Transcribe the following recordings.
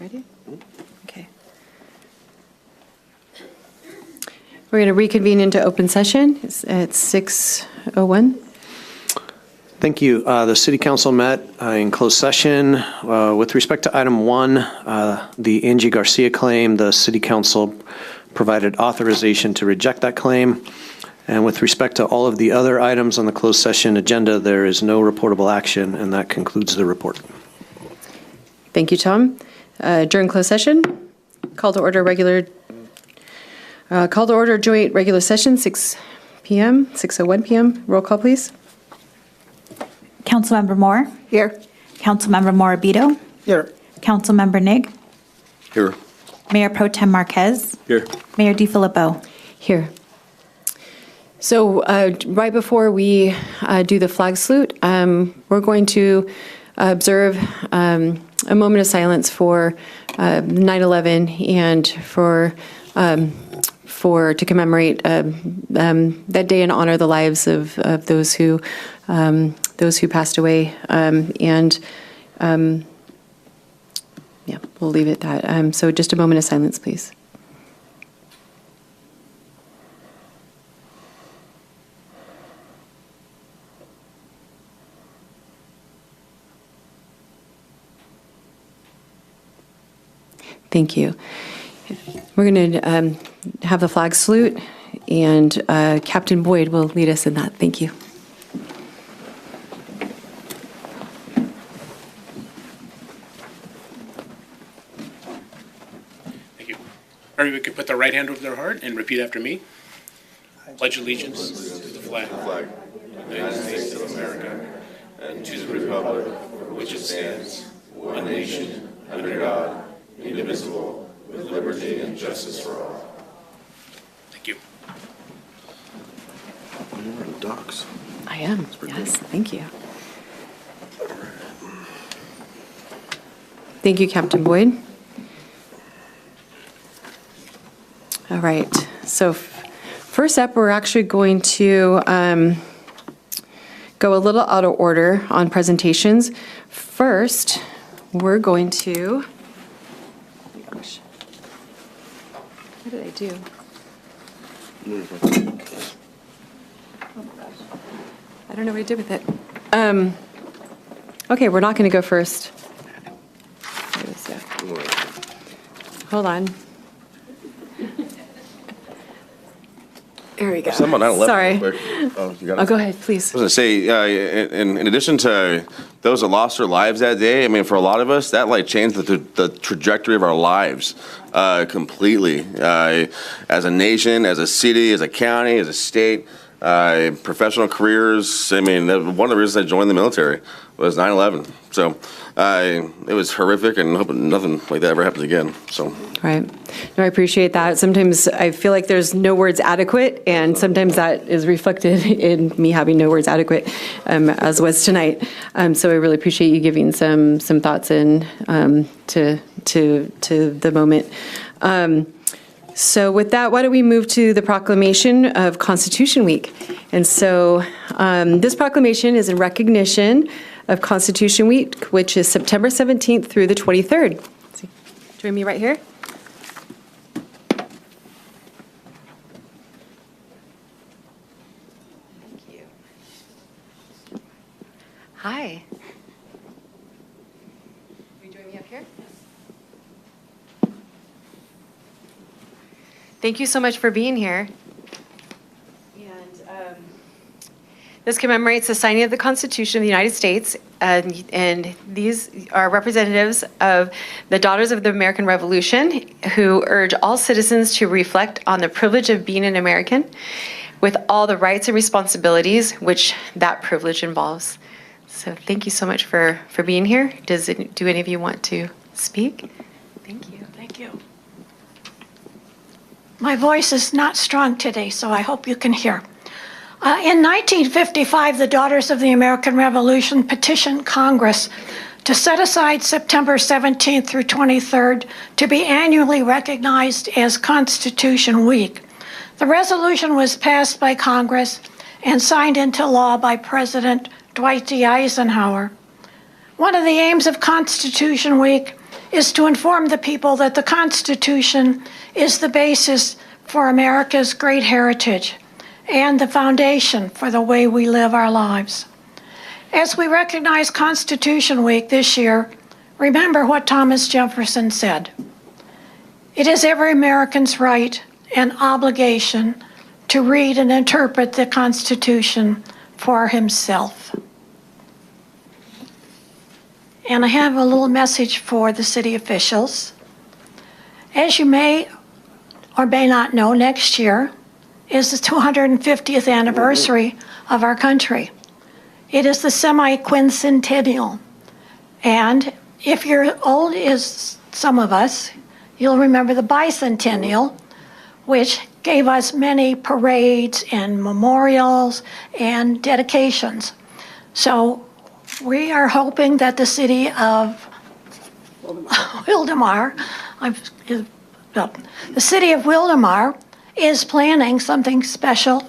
Ready? Okay. We're going to reconvene into open session. It's at 6:01. Thank you. The City Council met in closed session. With respect to item 1, the Angie Garcia claim, the City Council provided authorization to reject that claim. And with respect to all of the other items on the closed session agenda, there is no reportable action, and that concludes the report. Thank you, Tom. During closed session, call to order joint regular session, 6 p.m., 6:01 p.m. Roll call, please. Councilmember Moore. Here. Councilmember Morabito. Here. Councilmember Nig. Here. Mayor Pro Tem Marquez. Here. Mayor DiFilippo. Here. So right before we do the flag salute, we're going to observe a moment of silence for 9/11 and to commemorate that day and honor the lives of those who passed away. Yeah, we'll leave it at that. So just a moment of silence, please. Thank you. We're going to have the flag salute, and Captain Boyd will lead us in that. Thank you. Thank you. Everybody could put their right hand over their heart and repeat after me. Pledge allegiance to the flag of the United States of America and to the republic for which it stands, one nation, under God, indivisible, with liberty and justice for all. Thank you. You're in docs. I am. Yes, thank you. Thank you, Captain Boyd. All right. So first up, we're actually going to go a little out of order on presentations. First, we're going to, oh my gosh, what did I do? Oh my gosh, I don't know what I did with it. Okay, we're not going to go first. Where is it? Hold on. There we go. Someone 9/11 Sorry. real quick. Oh, you got it. Oh, go ahead, please. I was going to say, in addition to those that lost their lives that day, I mean, for a lot of us, that like changed the trajectory of our lives completely. As a nation, as a city, as a county, as a state, professional careers. I mean, one of the reasons I joined the military was 9/11. So it was horrific, and hoping nothing like that ever happens again. So. Right. No, I appreciate that. Sometimes I feel like there's no words adequate, and sometimes that is reflected in me having no words adequate, as was tonight. So I really appreciate you giving some thoughts in to the moment. So with that, why don't we move to the proclamation of Constitution Week? And so this proclamation is in recognition of Constitution Week, which is September 17th through the 23rd. Join me right here. Thank you. Hi. Will you join me up here? Thank you so much for being here. And this commemorates the signing of the Constitution of the United States, and these are representatives of the Daughters of the American Revolution, who urge all citizens to reflect on the privilege of being an American with all the rights and responsibilities which that privilege involves. So thank you so much for being here. Do any of you want to speak? Thank you. Thank you. My voice is not strong today, so I hope you can hear. In 1955, the Daughters of the American Revolution petitioned Congress to set aside September 17th through 23rd to be annually recognized as Constitution Week. The resolution was passed by Congress and signed into law by President Dwight D. Eisenhower. One of the aims of Constitution Week is to inform the people that the Constitution is the basis for America's great heritage and the foundation for the way we live our lives. As we recognize Constitution Week this year, remember what Thomas Jefferson said. It is every American's right and obligation to read and interpret the Constitution for himself. And I have a little message for the city officials. As you may or may not know, next year is the 250th anniversary of our country. It is the semi-quincentennial. And if you're old as some of us, you'll remember the bicentennial, which gave us many parades and memorials and dedications. So we are hoping that the city of Wildomar, the city of Wildomar is planning something special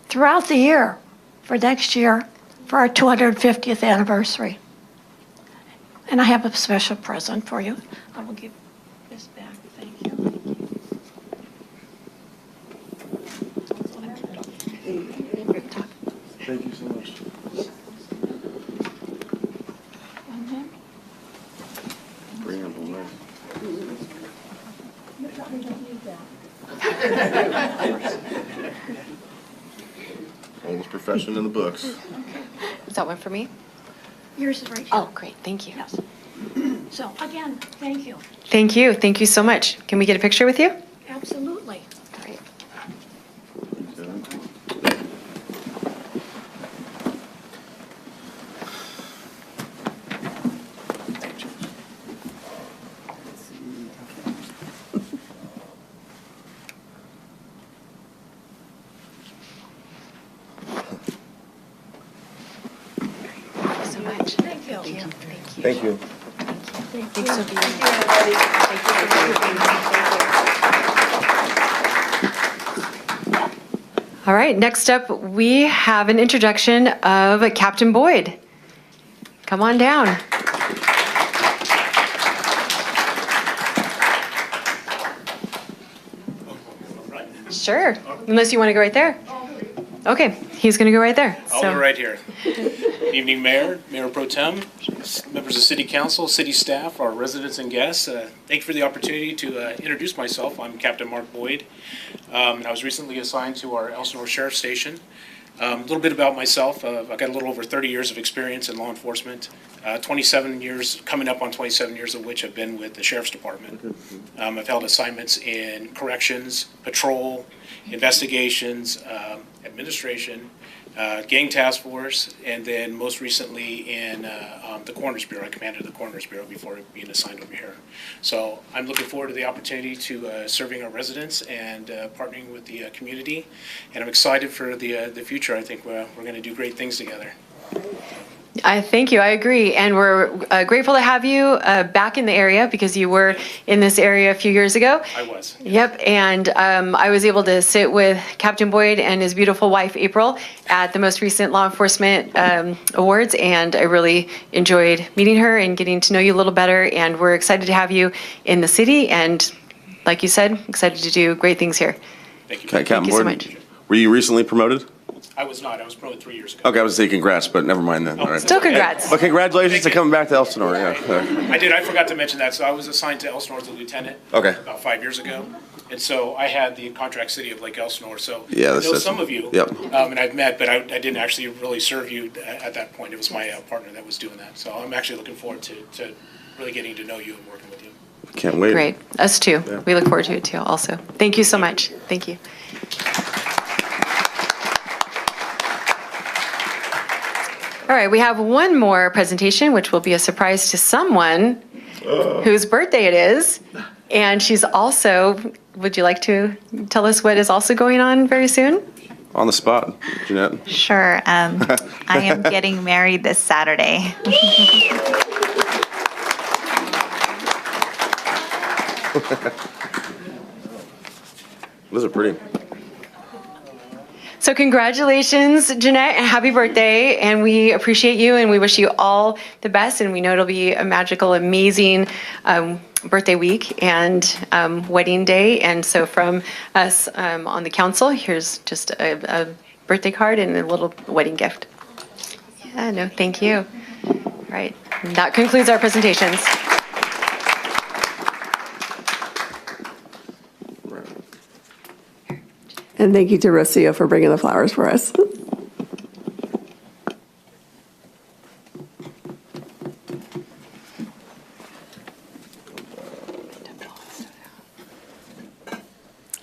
throughout the year for next year for our 250th anniversary. And I have a special present for you. I will give this back. Thank you. Thank you so much. Bring him home nice. Oldest profession in the books. Is that one for me? Yours is right here. Oh, great. Thank you. Yes. So again, thank you. Thank you. Thank you so much. Can we get a picture with you? Absolutely. Great. So much. Thank you. Thank you. Thanks for being here. All right, next up, we have an introduction of Captain Boyd. Come on down. Sure, unless you want to go right there. Okay, he's going to go right there. I'll So- be right here. Good evening, Mayor, Mayor Pro Tem, members of City Council, city staff, our residents and guests. Thank you for the opportunity to introduce myself. I'm Captain Mark Boyd, and I was recently assigned to our Elsinore Sheriff's Station. A little bit about myself. I've got a little over 30 years of experience in law enforcement, 27 years, coming up on 27 years of which have been with the Sheriff's Department. I've held assignments in corrections, patrol, investigations, administration, gang task force, and then most recently in the Coroner's Bureau. I commanded the Coroner's Bureau before being assigned over here. So I'm looking forward to the opportunity to serving our residents and partnering with the community. And I'm excited for the future. I think we're going to do great things together. I thank you. I agree. And we're grateful to have you back in the area because you were in this area a few years ago. I was. Yep. And I was able to sit with Captain Boyd and his beautiful wife, April, at the most recent law enforcement awards. And I really enjoyed meeting her and getting to know you a little better. And we're excited to have you in the city. And like you said, excited to do great things here. Thank you. Okay, Captain you so Boyd, much. were you recently promoted? I was not. I was promoted 3 years ago. Okay, I was saying congrats, but never mind then. All right. Still congrats. But congratulations to coming back to Elsinore. Yeah. I did. I forgot to mention that. So I was assigned to Elsinore as a lieutenant Okay. about 5 years ago. And so I had the contract city of Lake Elsinore. So Yeah, I that's- know some of you. Yep. And I've met, but I didn't actually really serve you at that point. It was my partner that was doing that. So I'm actually looking forward to really getting to know you and working with you. Can't wait. Great. Us too. Yeah. We look forward to it too also. Thank you so much. Thank you. All right, we have one more presentation, which will be a surprise to someone whose birthday it is. And she's also, would you like to tell us what is also going on very soon? On the spot, Jeanette. Sure. I am getting married this Saturday. Those are pretty. So congratulations, Jeanette, and happy birthday. And we appreciate you and we wish you all the best. And we know it'll be a magical, amazing birthday week and wedding day. And so from us on the council, here's just a birthday card and a little wedding gift. Yeah, no, thank you. All right, and that concludes our presentations. And thank you to Rocio for bringing the flowers for us.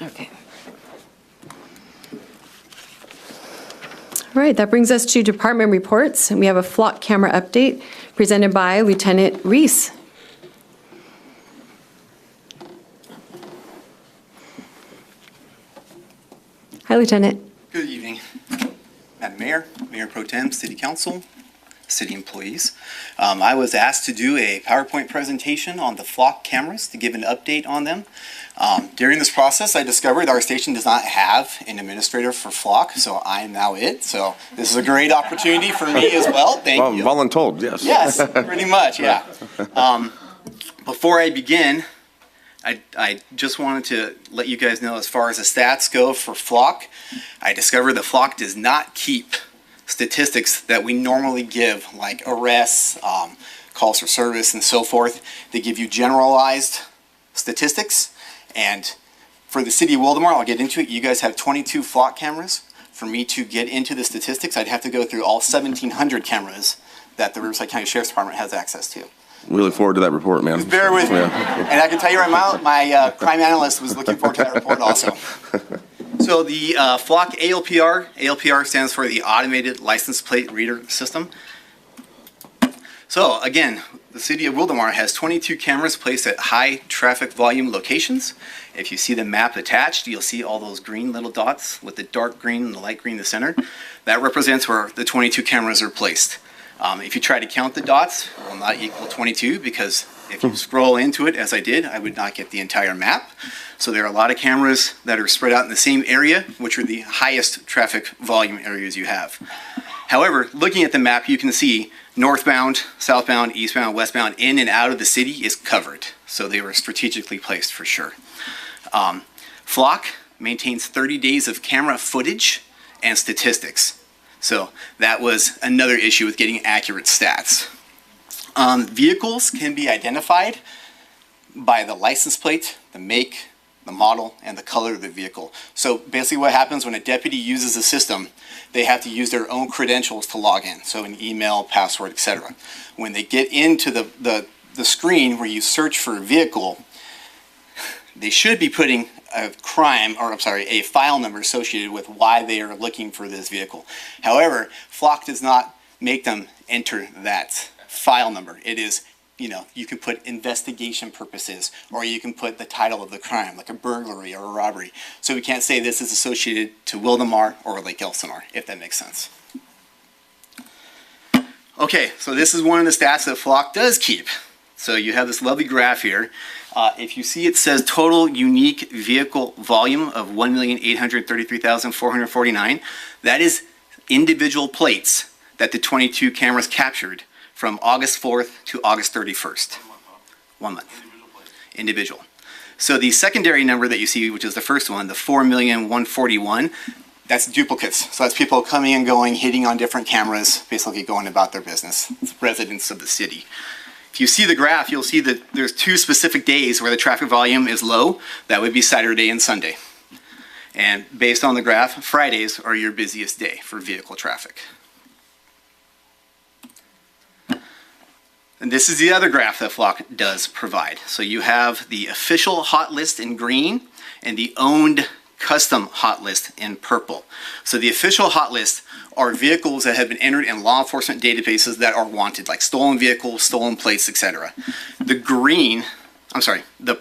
Okay. All right, that brings us to department reports. And we have a flock camera update presented by Lieutenant Reese. Hi, Lieutenant. Good evening, Madam Mayor, Mayor Pro Tem, City Council, city employees. I was asked to do a PowerPoint presentation on the flock cameras to give an update on them. During this process, I discovered our station does not have an administrator for flock, so I am now it. So this is a great opportunity for me as well. Thank you. Voluntold, yes. Yes, pretty much, yeah. Before I begin, I just wanted to let you guys know as far as the stats go for flock, I discovered that flock does not keep statistics that we normally give, like arrests, calls for service, and so forth. They give you generalized statistics. And for the city of Wildomar, I'll get into it. You guys have 22 flock cameras. For me to get into the statistics, I'd have to go through all 1,700 cameras that the Riverside County Sheriff's Department has access to. We look forward to that report, man. Just bear with me. Yeah. And I can tell you right now, my crime analyst was looking forward to that report also. So the flock ALPR stands for the Automated License Plate Reader System. So again, the city of Wildomar has 22 cameras placed at high traffic volume locations. If you see the map attached, you'll see all those green little dots with the dark green and the light green in the center. That represents where the 22 cameras are placed. If you try to count the dots, it will not equal 22 because if you scroll into it, as I did, I would not get the entire map. So there are a lot of cameras that are spread out in the same area, which are the highest traffic volume areas you have. However, looking at the map, you can see northbound, southbound, eastbound, westbound, in and out of the city is covered. So they were strategically placed for sure. Flock maintains 30 days of camera footage and statistics. So that was another issue with getting accurate stats. Vehicles can be identified by the license plate, the make, the model, and the color of the vehicle. So basically what happens when a deputy uses a system, they have to use their own credentials to log in. So an email, password, etc. When they get into the screen where you search for a vehicle, they should be putting a a file number associated with why they are looking for this vehicle. However, Flock does not make them enter that file number. It is, you can put investigation purposes, or you can put the title of the crime, like a burglary or a robbery. So we can't say this is associated to Wildomar or Lake Elsinore, if that makes sense. Okay, so this is one of the stats that Flock does keep. So you have this lovely graph here. If you see, it says total unique vehicle volume of 1,833,449. That is individual plates that the 22 cameras captured from August 4th to August 31st. 1 month. Individual. So the secondary number that you see, which is the first one, the 4,141,000, that's duplicates. So that's people coming and going, hitting on different cameras, basically going about their business. It's residents of the city. If you see the graph, you'll see that there's 2 specific days where the traffic volume is low. That would be Saturday and Sunday. And based on the graph, Fridays are your busiest day for vehicle traffic. And this is the other graph that Flock does provide. So you have the official hot list in green and the owned custom hot list in purple. So the official hot list are vehicles that have been entered in law enforcement databases that are wanted, like stolen vehicles, stolen plates, etc. The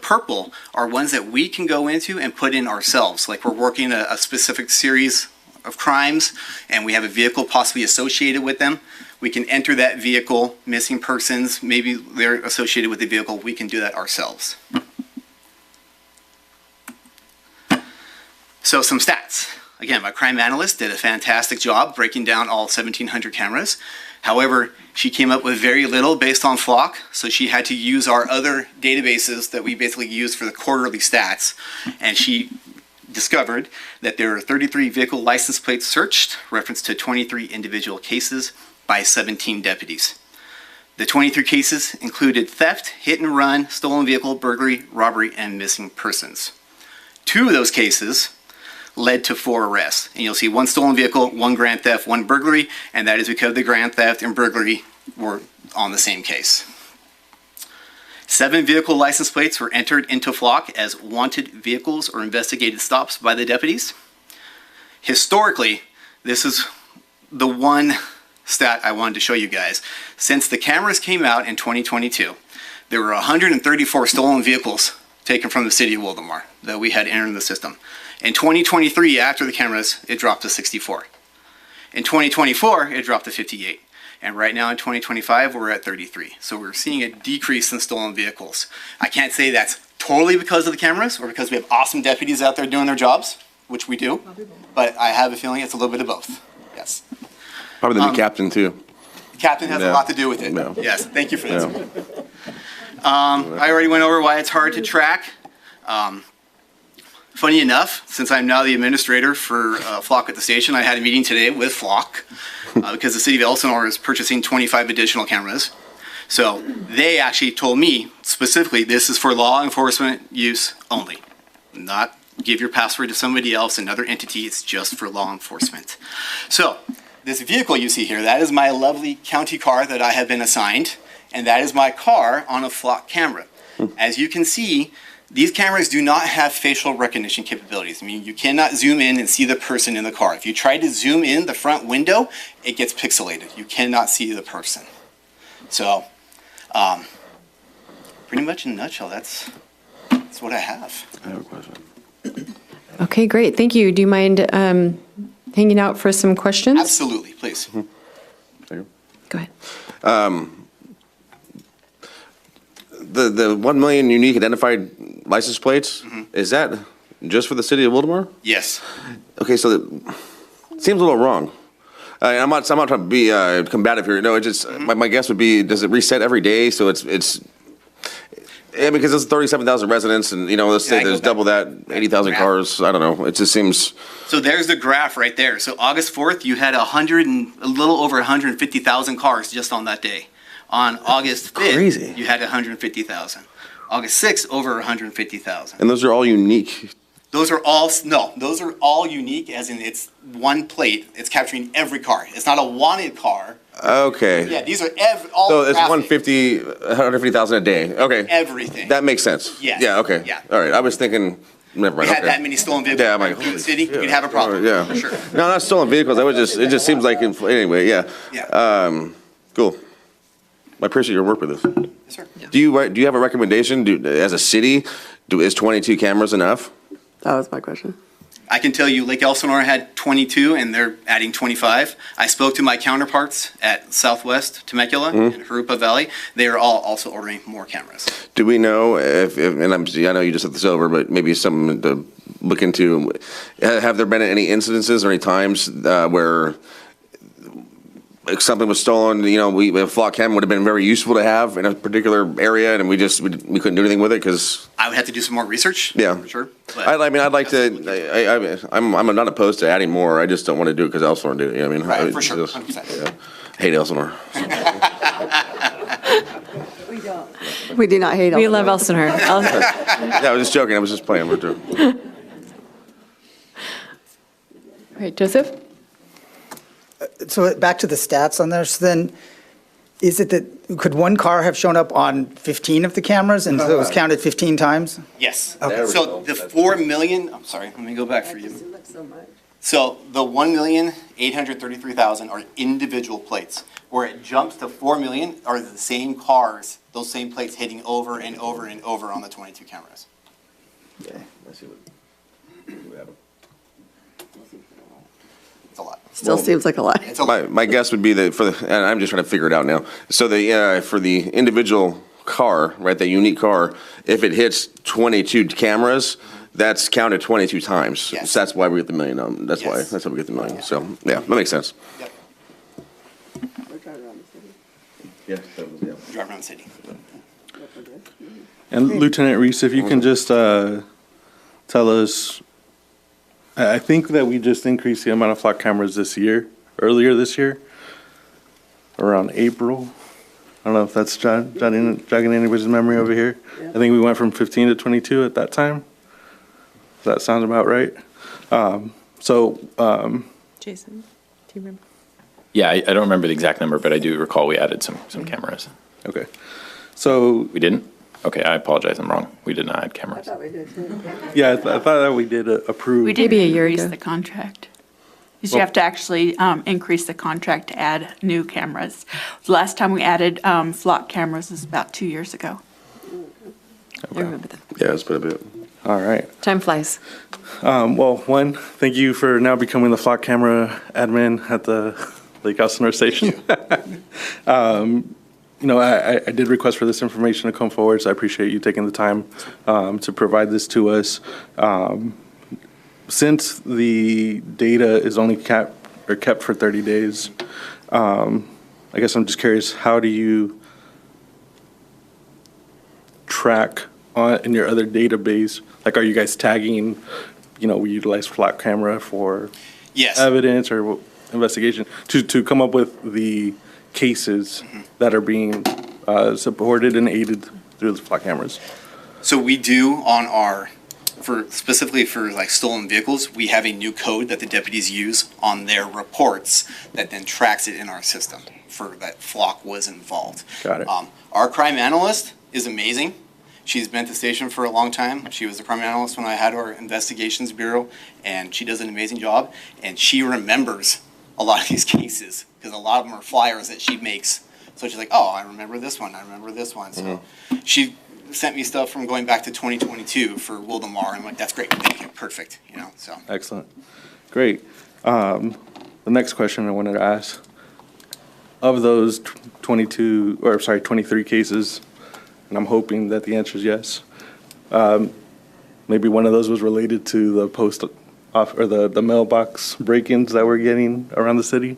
purple are ones that we can go into and put in ourselves. Like we're working a specific series of crimes and we have a vehicle possibly associated with them. We can enter that vehicle, missing persons, maybe they're associated with the vehicle. We can do that ourselves. So some stats. Again, my crime analyst did a fantastic job breaking down all 1,700 cameras. However, she came up with very little based on flock, so she had to use our other databases that we basically use for the quarterly stats, and she discovered that there are 33 vehicle license plates searched, reference to 23 individual cases by 17 deputies. The 23 cases included theft, hit and run, stolen vehicle, burglary, robbery, and missing persons. 2 of those cases led to 4 arrests. And you'll see 1 stolen vehicle, 1 grand theft, 1 burglary, and that is because the grand theft and burglary were on the same case. 7 vehicle license plates were entered into flock as wanted vehicles or investigated stops by the deputies. Historically, this is the one stat I wanted to show you guys. Since the cameras came out in 2022, there were 134 stolen vehicles taken from the city of Wildomar that we had entered in the system. In 2023, after the cameras, it dropped to 64. In 2024, it dropped to 58. And right now in 2025, we're at 33. So we're seeing a decrease in stolen vehicles. I can't say that's totally because of the cameras or because we have awesome deputies out there doing their jobs, which we do, but I have a feeling it's a little bit of both. Yes. Probably the new captain too. The captain has a Yeah. lot to do with it. Yeah. Yes, thank you for Yeah. that. I already went over why it's hard to track. Funny enough, since I'm now the administrator for Flock at the station, I had a meeting today with Flock because the city of Elsinore is purchasing 25 additional cameras. So they actually told me specifically, this is for law enforcement use only. Not give your password to somebody else, another entity, it's just for law enforcement. So this vehicle you see here, that is my lovely county car that I have been assigned, and that is my car on a Flock camera. As you can see, these cameras do not have facial recognition capabilities. I mean, you cannot zoom in and see the person in the car. If you try to zoom in the front window, it gets pixelated. You cannot see the person. So, pretty much in a nutshell, that's what I have. I have a question. Okay, great. Thank you. Do you mind hanging out for some questions? Absolutely, please. There you Go ahead. go. The 1 million unique identified license plates, is that just for the city of Wildomar? Yes. Okay, so it seems a little wrong. I'm not trying to be combative here. No, it just my guess would be, does it reset every day? So it's yeah, because it's 37,000 residents, and let's Yeah, say I there's go double back. that, 80,000 cars. I don't know. It just seems. So there's the graph right there. So August 4th, you had a little over 150,000 cars just on that day. On August 5th, Crazy. you had 150,000. August 6th, over 150,000. And those are all unique. Those are all unique, as in it's one plate. It's capturing every car. It's not a wanted car. Okay. Yeah, these are all So it's traffic. 150,000 a day. Okay. Everything. That makes sense. Yes. Yeah. Okay. Yeah. All right. I was thinking. Never mind. We had okay. that many stolen vehicles Yeah, I'm like, in the holy city, shit. you'd have a problem. Yeah. For sure. No, not stolen vehicles. It just seems like anyway. Yeah. Yeah. Cool. I appreciate your work with this. Yes, sir. Do you have a recommendation? As a city, is 22 cameras enough? That was my question. I can tell you Lake Elsinore had 22 and they're adding 25. I spoke to my counterparts at Southwest Temecula and Jurupa Valley. They are all also ordering more cameras. Do we know if and I know you just said this over, but maybe something to look into. Have there been any incidences or any times where something was stolen? A flock cam would have been very useful to have in a particular area, and we couldn't do anything with it because. I would have to do some more research. Yeah. For sure. But I'd like to. I'm not opposed to adding more. I just don't want to do it because Elsinore do it. You know what I mean? Right, for sure. Just- 100%. yeah. Hate Elsinore. We do not hate We all love of Elsinore. Yeah, I was just joking. I was just playing with it. All right, Joseph? So back to the stats on this, then, is it that, could one car have shown up on 15 of the cameras and so it was counted 15 times? yes. Okay. So the 4 million, I'm sorry, let me go back for you. So the 1,833,000 are individual plates. Where it jumps to 4 million are the same cars, those same plates hitting over and over and over on the 22 cameras. It's a lot. Still seems like a lot. It's a lot. My guess would be that and I'm just trying to figure it out now. So for the individual car, right, the unique car, if it hits 22 cameras, that's counted 22 times. Yes. So that's why we get the million. That's why. Yes. That's how we get the million. So yeah, that makes sense. Yep. Yeah. Drive around the city. And Lieutenant Reese, if you can just tell us, I think that we just increased the amount of flock cameras earlier this year, around April. I don't know if that's jogging anybody's memory over here. I think we went from 15 to 22 at that time. Does that sound about right? Jason, do you remember? Yeah, I don't remember the exact number, but I do recall we added some cameras. Okay. So, We didn't? Okay, I apologize, I'm wrong. We did not add cameras. yeah, I thought that we did approve. We did Maybe a year increase ago. the contract. Because you have to actually increase the contract to add new cameras. The last time we added flock cameras was about 2 years ago. I remember that. Yeah, it's been a bit. All right. Time flies. Well, one, thank you for now becoming the flock camera admin at the Lake Elsinore Station. I did request for this information to come forward, so I appreciate you taking the time to provide this to us. Since the data is only kept for 30 days, I guess I'm just curious, how do you track in your other database? Like, are you guys tagging, we utilize flock camera for Yes. evidence or investigation to come up with the cases that are being supported and aided through the flock cameras? So we do on specifically for like stolen vehicles, we have a new code that the deputies use on their reports that then tracks it in our system for that flock was involved. Got it. Our crime analyst is amazing. She's been at the station for a long time. She was the crime analyst when I had our investigations bureau, and she does an amazing job. And she remembers a lot of these cases because a lot of them are flyers that she makes. So she's like, oh, I remember this one. I remember this one. So she sent me stuff from going back to 2022 for Wildomar. I'm like, that's great. Thank you. Perfect. So. Excellent. Great. The next question I wanted to ask, of those 23 cases, and I'm hoping that the answer is yes, maybe one of those was related to the post off or the mailbox break-ins that we're getting around the city.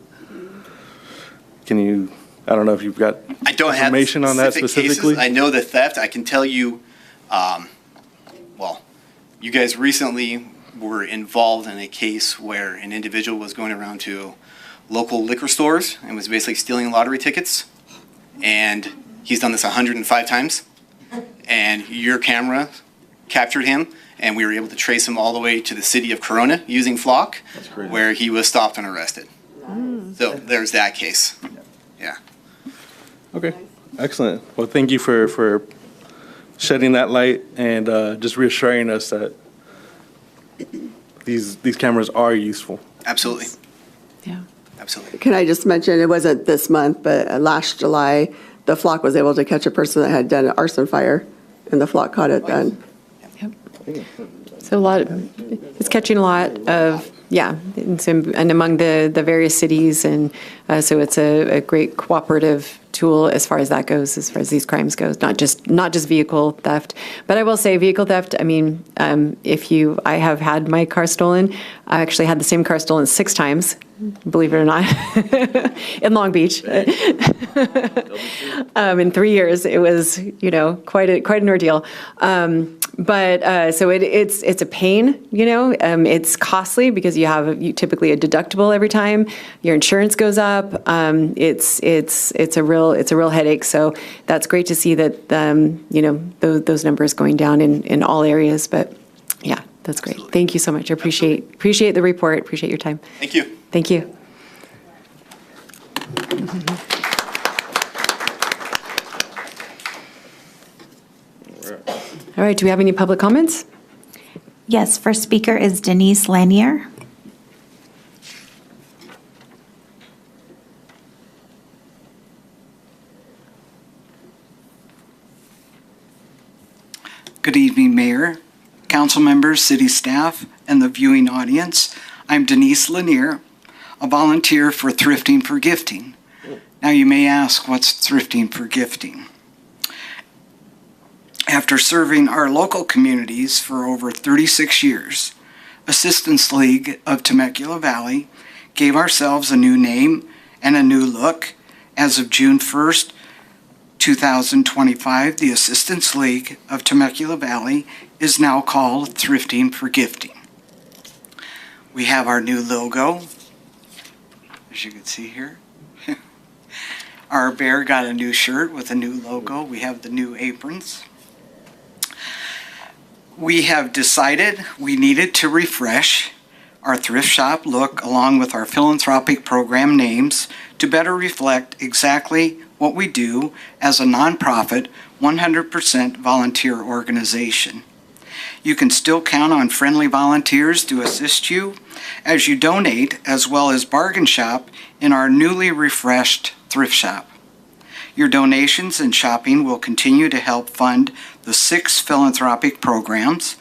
Can you, I don't know if you've got I don't have information on that specific specifically? cases. I know the theft. I can tell you, you guys recently were involved in a case where an individual was going around to local liquor stores and was basically stealing lottery tickets. And he's done this 105 times. And your camera captured him, and we were able to trace him all the way to the city of Corona using Flock, where he was stopped and arrested. So there's that case. Yeah. Okay, excellent. Well, thank you for shedding that light and just reassuring us that these cameras are useful. Absolutely. Yeah. Absolutely. Can I just mention, it wasn't this month, but last July, the flock was able to catch a person that had done an arson fire, and the flock caught it then. So it's catching a lot of, and among the various cities, and so it's a great cooperative tool as far as that goes, as far as these crimes goes, not just vehicle theft. But I will say vehicle theft, I mean, I have had my car stolen. I actually had the same car stolen 6 times, believe it or not, in Long Beach. In 3 years, it was, quite an ordeal. But so it's a pain, it's costly because you have typically a deductible every time your insurance goes up. It's a real headache. So that's great to see that, those numbers going down in all areas. But yeah, that's great. Absolutely. Thank you so much. I appreciate the report. Appreciate your time. Thank you. Thank you. All right, do we have any public comments? Yes, first speaker is Denise Lanier. Good evening, Mayor, council members, city staff, and the viewing audience. I'm Denise Lanier, a volunteer for Thrifting for Gifting. Now you may ask, what's Thrifting for Gifting? After serving our local communities for over 36 years, Assistance League of Temecula Valley gave ourselves a new name and a new look. As of June 1st, 2025, the Assistance League of Temecula Valley is now called Thrifting for Gifting. We have our new logo, as you can see here. Our bear got a new shirt with a new logo. We have the new aprons. We have decided we needed to refresh our thrift shop look along with our philanthropic program names to better reflect exactly what we do as a nonprofit, 100% volunteer organization. You can still count on friendly volunteers to assist you as you donate, as well as bargain shop in our newly refreshed thrift shop. Your donations and shopping will continue to help fund the 6 philanthropic programs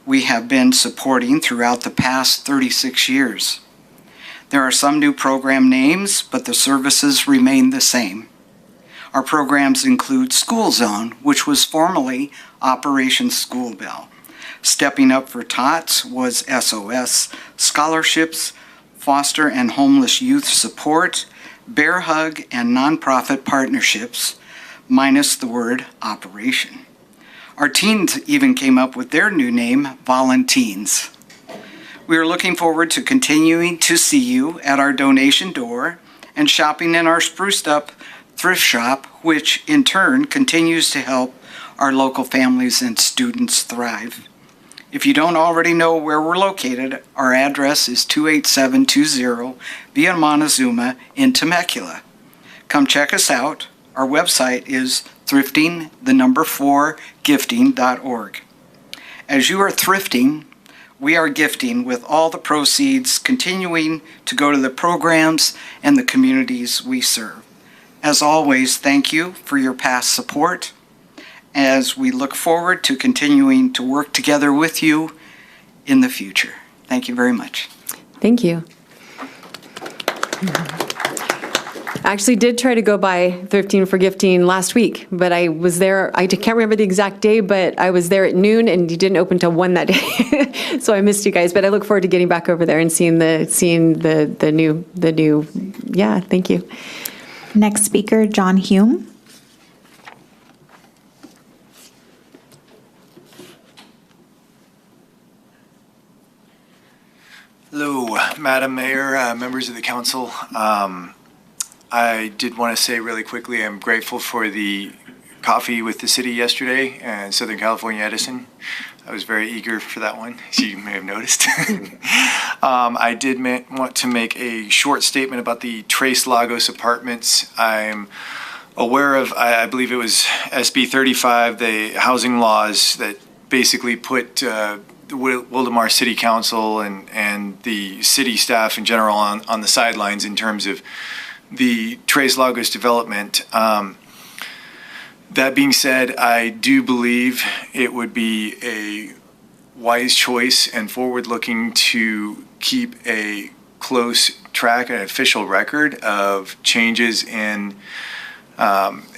we have been supporting throughout the past 36 years. There are some new program names, but the services remain the same. Our programs include School Zone, which was formerly Operation School Bell. Stepping Up for Tots was SOS, Scholarships, Foster and Homeless Youth Support, Bear Hug, and nonprofit partnerships, minus the word operation. Our teens even came up with their new name, Volunteens. We are looking forward to continuing to see you at our donation door and shopping in our spruced up thrift shop, which in turn continues to help our local families and students thrive. If you don't already know where we're located, our address is 28720 Via Montezuma in Temecula. Come check us out. Our website is thrifting4gifting.org. As you are thrifting, we are gifting with all the proceeds continuing to go to the programs and the communities we serve. As always, thank you for your past support, as we look forward to continuing to work together with you in the future. Thank you very much. Thank you. I actually did try to go by Thrifting for Gifting last week, but I was there, I can't remember the exact day, but I was there at noon and you didn't open till 1 that day. So I missed you guys, but I look forward to getting back over there and seeing the new, yeah, thank you. Next speaker, John Hume. Hello, Madam Mayor, members of the council. I did want to say really quickly, I'm grateful for the coffee with the city yesterday in Southern California Edison. I was very eager for that one, as you may have noticed. I did want to make a short statement about the Tres Lagos Apartments. I'm aware of, I believe it was SB 35, the housing laws that basically put the Wildomar City Council and the city staff in general on the sidelines in terms of the Tres Lagos development. That being said, I do believe it would be a wise choice and forward-looking to keep a close track, an official record of changes in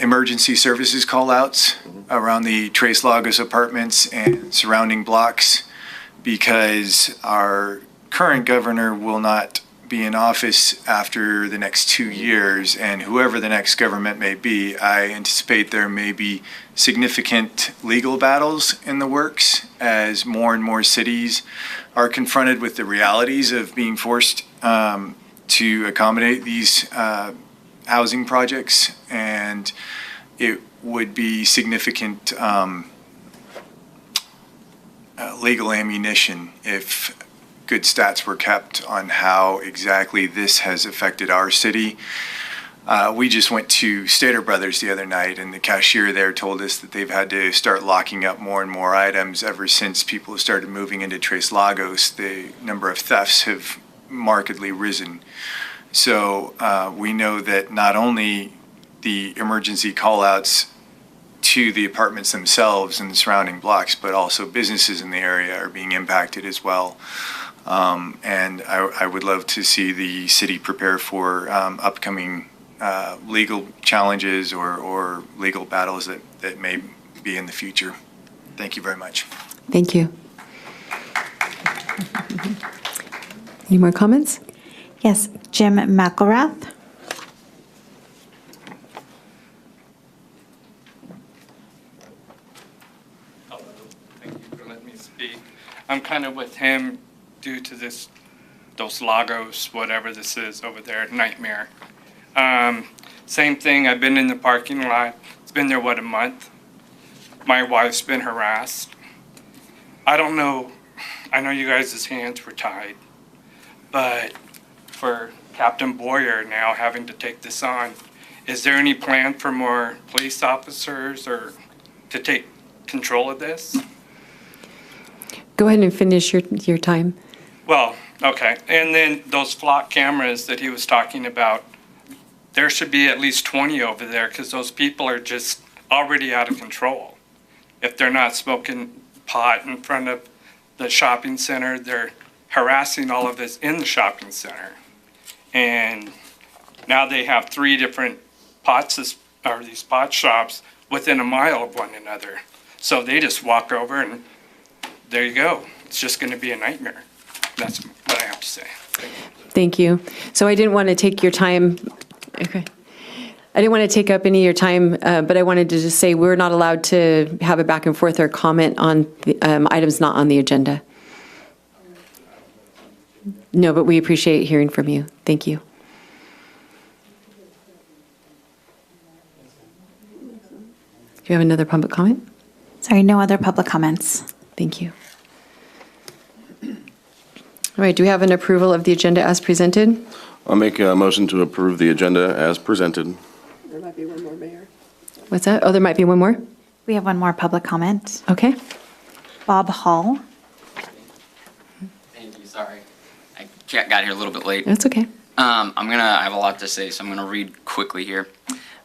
emergency services call-outs around the Tres Lagos Apartments and surrounding blocks, because our current governor will not be in office after the next 2 years, and whoever the next government may be, I anticipate there may be significant legal battles in the works as more and more cities are confronted with the realities of being forced to accommodate these housing projects, and it would be significant legal ammunition if good stats were kept on how exactly this has affected our city. We just went to Stater Brothers the other night, and the cashier there told us that they've had to start locking up more and more items ever since people have started moving into Tres Lagos. The number of thefts have markedly risen. So we know that not only the emergency call-outs to the apartments themselves and the surrounding blocks, but also businesses in the area are being impacted as well. And I would love to see the city prepare for upcoming legal challenges or legal battles that may be in the future. Thank you very much. Thank you. Any more comments? Yes, Jim McElrath. Thank you for letting me speak. I'm kind of with him due to those Lagos, whatever this is over there, nightmare. Same thing, I've been in the parking lot. It's been there, a month? My wife's been harassed. I don't know, I know you guys' hands were tied, but for Captain Boyer now having to take this on, is there any plan for more police officers or to take control of this? Go ahead and finish your time. Well, okay. And then those flock cameras that he was talking about, there should be at least 20 over there because those people are just already out of control. If they're not smoking pot in front of the shopping center, they're harassing all of us in the shopping center. And now they have 3 different these pot shops within a mile of one another. So they just walk over and there you go. It's just going to be a nightmare. That's what I have to say. Thank you. So I didn't want to take your time. Okay. I didn't want to take up any of your time, but I wanted to just say we're not allowed to have a back and forth or comment on the, items not on the agenda. No, but we appreciate hearing from you. Thank you. Do you have another public comment? Sorry, no other public comments. Thank you. All right, do we have an approval of the agenda as presented? I'll make a motion to approve the agenda as presented. There might be one more, Mayor. What's that? Oh, there might be one more? We have one more public comment. Okay. Bob Hall. Thank you, sorry. I got here a little bit late. That's okay. I have a lot to say, so I'm gonna read quickly here.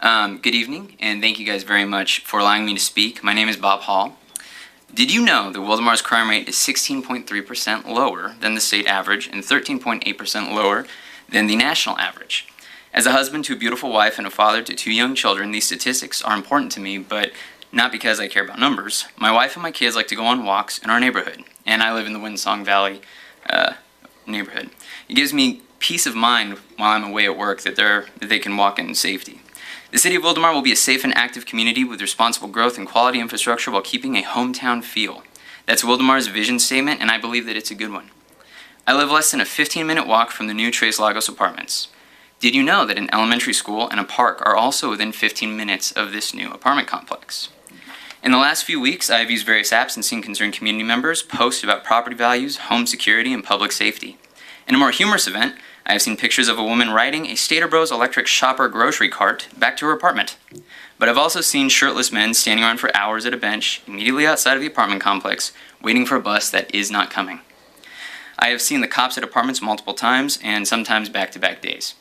Good evening, and thank you guys very much for allowing me to speak. My name is Bob Hall. Did you know that Wildomar's crime rate is 16.3% lower than the state average and 13.8% lower than the national average? As a husband to a beautiful wife and a father to 2 young children, these statistics are important to me, but not because I care about numbers. My wife and my kids like to go on walks in our neighborhood, and I live in the Windsong Valley neighborhood. It gives me peace of mind while I'm away at work that they can walk in safety. The city of Wildomar will be a safe and active community with responsible growth and quality infrastructure while keeping a hometown feel. That's Wildomar's vision statement, and I believe that it's a good one. I live less than a 15-minute walk from the new Tres Lagos apartments. Did you know that an elementary school and a park are also within 15 minutes of this new apartment complex? In the last few weeks, I have used various apps and seen concerned community members post about property values, home security, and public safety. In a more humorous event, I have seen pictures of a woman riding a Stater Bros electric shopper grocery cart back to her apartment. But I've also seen shirtless men standing around for hours at a bench immediately outside of the apartment complex, waiting for a bus that is not coming. I have seen the cops at apartments multiple times, and sometimes back-to-back days.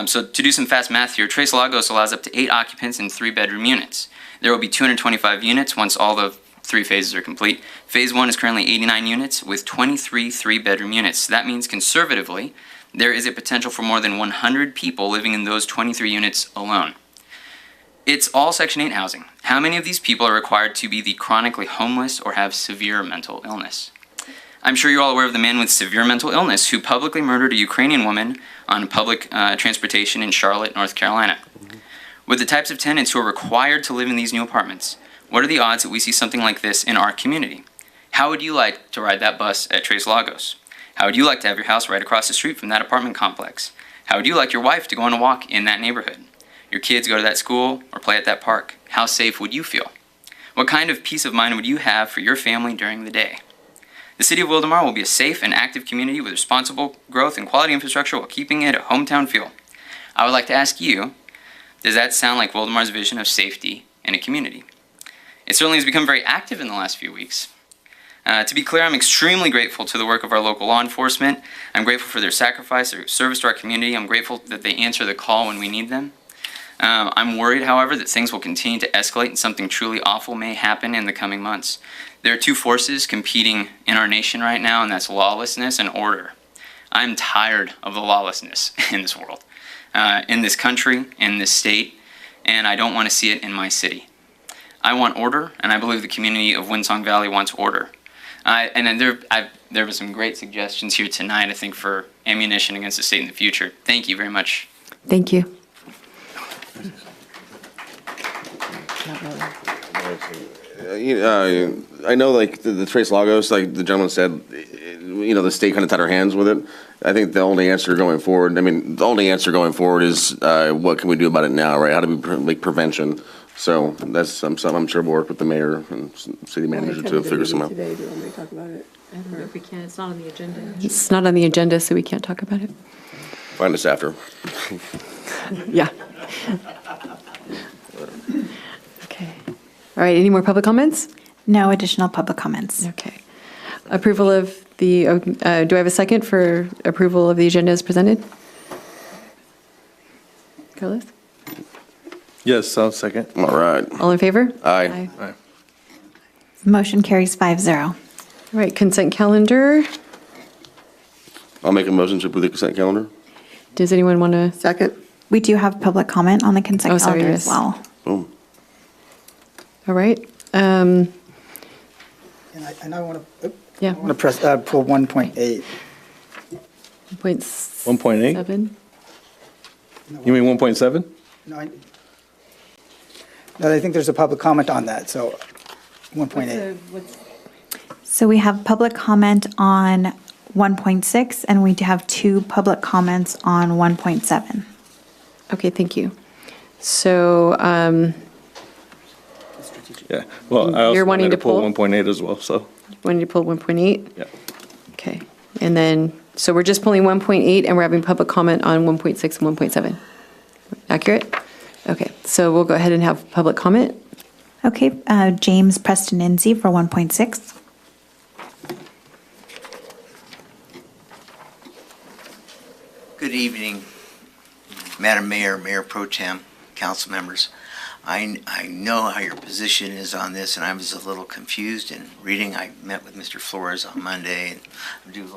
So to do some fast math here, Tres Lagos allows up to 8 occupants in 3-bedroom units. There will be 225 units once all the 3 phases are complete. Phase 1 is currently 89 units with 23 3-bedroom units. So that means conservatively, there is a potential for more than 100 people living in those 23 units alone. It's all Section 8 housing. How many of these people are required to be the chronically homeless or have severe mental illness? I'm sure you're all aware of the man with severe mental illness who publicly murdered a Ukrainian woman on public transportation in Charlotte, North Carolina. With the types of tenants who are required to live in these new apartments, what are the odds that we see something like this in our community? How would you like to ride that bus at Tres Lagos? How would you like to have your house right across the street from that apartment complex? How would you like your wife to go on a walk in that neighborhood? Your kids go to that school or play at that park? How safe would you feel? What kind of peace of mind would you have for your family during the day? The city of Wildomar will be a safe and active community with responsible growth and quality infrastructure while keeping it a hometown feel. I would like to ask you, does that sound like Wildomar's vision of safety in a community? It certainly has become very active in the last few weeks. To be clear, I'm extremely grateful to the work of our local law enforcement. I'm grateful for their sacrifice, their service to our community. I'm grateful that they answer the call when we need them. I'm worried, however, that things will continue to escalate and something truly awful may happen in the coming months. There are 2 forces competing in our nation right now, and that's lawlessness and order. I'm tired of the lawlessness in this world, in this country, in this state, and I don't want to see it in my city. I want order, and I believe the community of Windsong Valley wants order. And then there were some great suggestions here tonight, I think, for ammunition against the state in the future. Thank you very much. Thank you. I know, like, the Tres Lagos, like the gentleman said, the state kind of tied our hands with it. I think the only answer going forward, is what can we do about it now, right? How do we make prevention? So that's something I'm sure we'll work with the mayor and city manager to figure some out. Today, do you want me to talk about it? I don't know if we can. It's not on the agenda. It's not on the agenda, so we can't talk about it. Find us after. Yeah. Okay. All right, any more public comments? No additional public comments. Okay. Approval of the, do I have a second for approval of the agenda as presented? Carlos? Yes, I'll second. All right. All in favor? Aye. Aye. Motion carries 5-0. All right, consent calendar. I'll make a motion to approve the consent calendar. Does anyone want to? Second. We do have public comment on the consent Oh, sorry, calendar yes. as well. Boom. All right. And I want to, Yeah. I want to press, pull 1.8. 1.8? 7. You mean 1.7? No, I think there's a public comment on that, so 1.8. So we have public comment on 1.6, and we have 2 public comments on 1.7. Okay, thank you. So, Yeah. Well, I also You're wanting wanted to to pull pull? 1.8 as well, so, wanted to pull 1.8? yeah. Okay. And then, so we're just pulling 1.8 and we're having public comment on 1.6 and 1.7. Accurate? Okay, so we'll go ahead and have public comment. Okay, James Preston Inzy for 1.6. Good evening, Madam Mayor, Mayor Pro Tem, council members. I know how your position is on this, and I was a little confused in reading. I met with Mr. Flores on Monday, and I'm due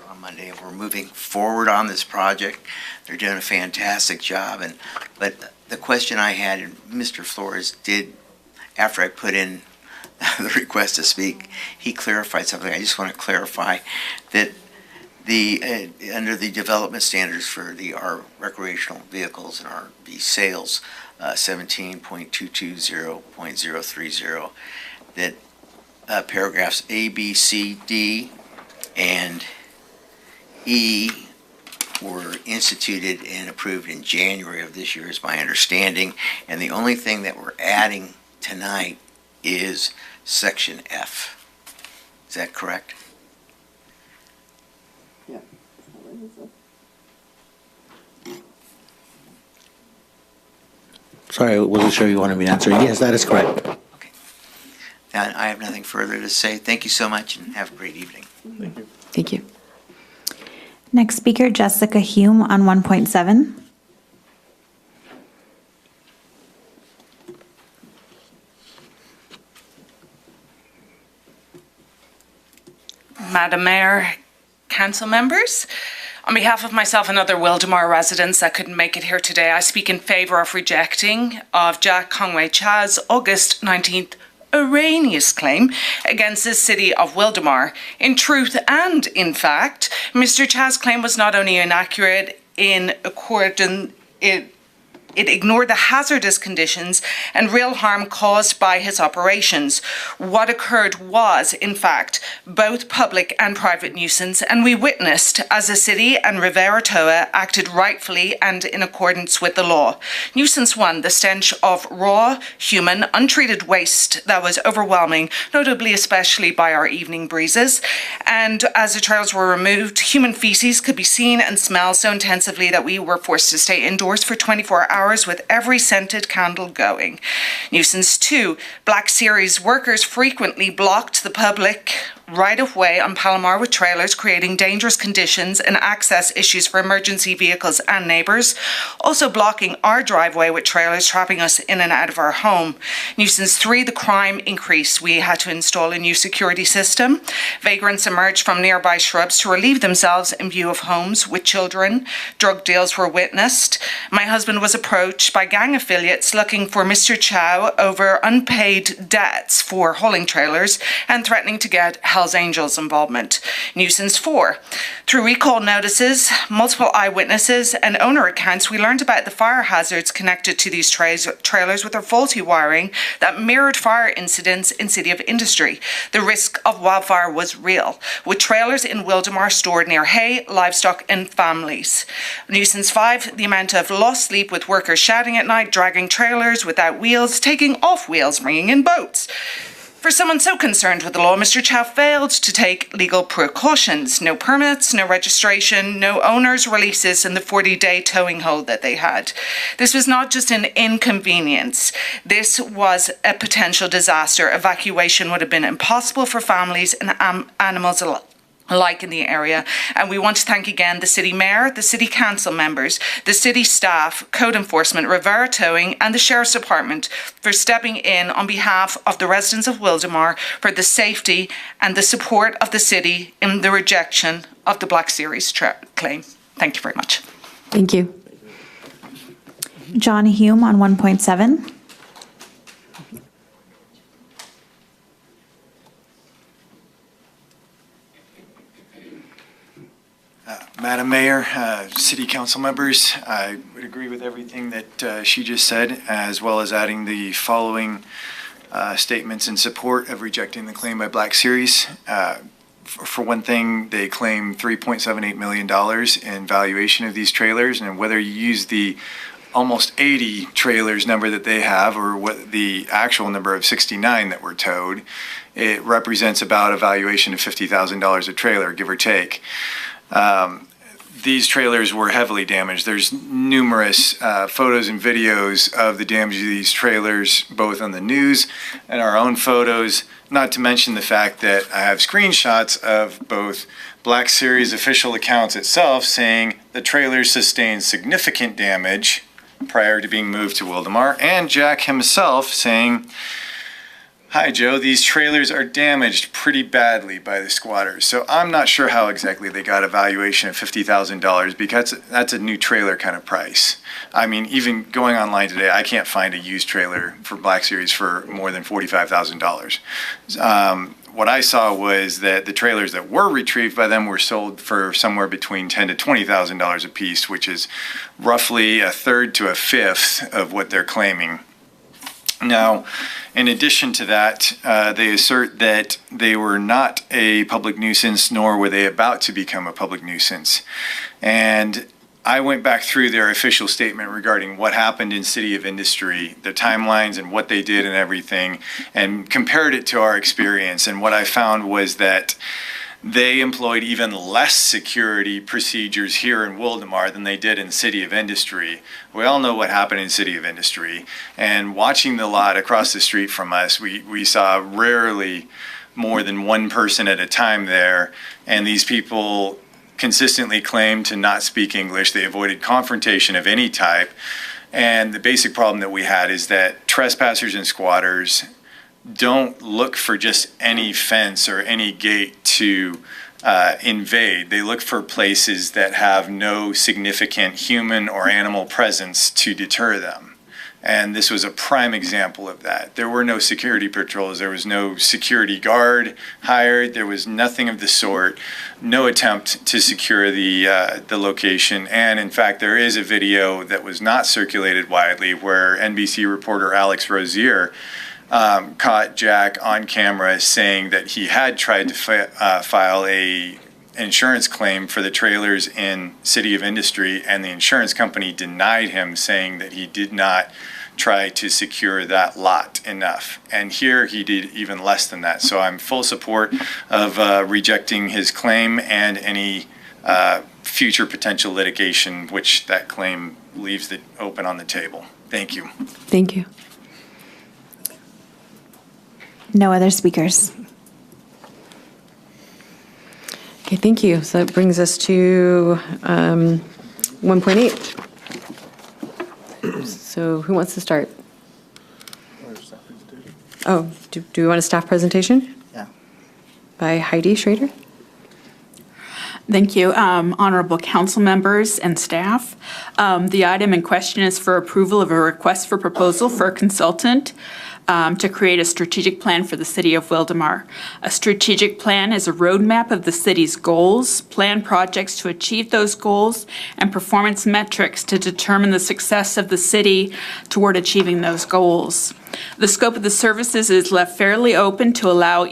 on Monday, and we're moving forward on this project. They're doing a fantastic job, but the question I had, and Mr. Flores did, after I put in the request to speak, he clarified something. I just want to clarify that under the development standards for our recreational vehicles and the sales, 17.220.030, that paragraphs A, B, C, D, and E were instituted and approved in January of this year, is my understanding. And the only thing that we're adding tonight is section F. Is that correct? Yeah. Sorry, I wasn't sure you wanted me to answer. Yes, that is correct. Okay. And I have nothing further to say. Thank you so much and have a great evening. Thank you. Thank you. Next speaker, Jessica Hume on 1.7. Madam Mayor, council members, on behalf of myself and other Wildomar residents that couldn't make it here today, I speak in favour of rejecting of Jack Conway Chaz's August 19th erroneous claim against the city of Wildomar. In truth and in fact, Mr. Chaz's claim was not only inaccurate in accordance, it ignored the hazardous conditions and real harm caused by his operations. What occurred was, in fact, both public and private nuisance, and we witnessed as the city and Rivera Toa acted rightfully and in accordance with the law. Nuisance 1, the stench of raw, human, untreated waste that was overwhelming, notably especially by our evening breezes. And as the trails were removed, human feces could be seen and smelled so intensively that we were forced to stay indoors for 24 hours with every scented candle going. Nuisance 2, Black Series workers frequently blocked the public right-of-way on Palomar with trailers, creating dangerous conditions and access issues for emergency vehicles and neighbours. Also blocking our driveway with trailers, trapping us in and out of our home. Nuisance 3, the crime increased. We had to install a new security system. Vagrants emerged from nearby shrubs to relieve themselves in view of homes with children. Drug deals were witnessed. My husband was approached by gang affiliates looking for Mr. Chow over unpaid debts for hauling trailers and threatening to get Hells Angels involvement. Nuisance 4. Through recall notices, multiple eyewitnesses and owner accounts, we learned about the fire hazards connected to these trailers with their faulty wiring that mirrored fire incidents in City of Industry. The risk of wildfire was real, with trailers in Wildomar stored near hay, livestock and families. Nuisance 5, the amount of lost sleep with workers shouting at night, dragging trailers without wheels, taking off wheels, bringing in boats. For someone so concerned with the law, Mr. Chow failed to take legal precautions. No permits, no registration, no owner's releases, and the 40-day towing hold that they had. This was not just an inconvenience. This was a potential disaster. Evacuation would have been impossible for families and animals alike in the area. And we want to thank again the City Mayor, the City Council members, the City staff, Code Enforcement, Rivera Towing and the Sheriff's Department for stepping in on behalf of the residents of Wildomar for the safety and the support of the City in the rejection of the Black Series claim. Thank you very much. Thank you. John Hume on 1.7. Madam Mayor, City Council members, I would agree with everything that she just said, as well as adding the following statements in support of rejecting the claim by Black Series. For one thing, they claim $3.78 million in valuation of these trailers, and whether you use the almost 80 trailers number that they have or what the actual number of 69 that were towed, it represents about a valuation of $50,000 a trailer, give or take. These trailers were heavily damaged. There's numerous photos and videos of the damage of these trailers, both on the news and our own photos, not to mention the fact that I have screenshots of both Black Series official accounts itself saying the trailers sustained significant damage prior to being moved to Wildomar, and Jack himself saying, "Hi, Joe, these trailers are damaged pretty badly by the squatters." So I'm not sure how exactly they got a valuation of $50,000 because that's a new trailer kind of price. I mean, even going online today, I can't find a used trailer for Black Series for more than $45,000. What I saw was that the trailers that were retrieved by them were sold for somewhere between $10,000 to $20,000 a piece, which is roughly a third to a fifth of what they're claiming. Now, in addition to that, they assert that they were not a public nuisance, nor were they about to become a public nuisance. And I went back through their official statement regarding what happened in City of Industry, the timelines and what they did and everything, and compared it to our experience. And what I found was that they employed even less security procedures here in Wildomar than they did in City of Industry. We all know what happened in City of Industry. And watching the lot across the street from us, we saw rarely more than one person at a time there. And these people consistently claimed to not speak English. They avoided confrontation of any type. And the basic problem that we had is that trespassers and squatters don't look for just any fence or any gate to invade. They look for places that have no significant human or animal presence to deter them. And this was a prime example of that. There were no security patrols. There was no security guard hired. There was nothing of the sort. No attempt to secure the location. And in fact, there is a video that was not circulated widely where NBC reporter Alex Rozier caught Jack on camera saying that he had tried to file a insurance claim for the trailers in City of Industry, and the insurance company denied him, saying that he did not try to secure that lot enough. And here he did even less than that. So I'm full support of rejecting his claim and any future potential litigation, which that claim leaves it open on the table. Thank you. Thank you. No other speakers. Okay, thank you. So that brings us to 1.8. So who wants to start? Oh, do we want a staff presentation? Yeah. By Heidi Schrader? Thank you, honorable council members and staff. The item in question is for approval of a request for proposal for a consultant to create a strategic plan for the city of Wildomar. A strategic plan is a roadmap of the city's goals, plan projects to achieve those goals, and performance metrics to determine the success of the city toward achieving those goals. The scope of the services is left fairly open to allow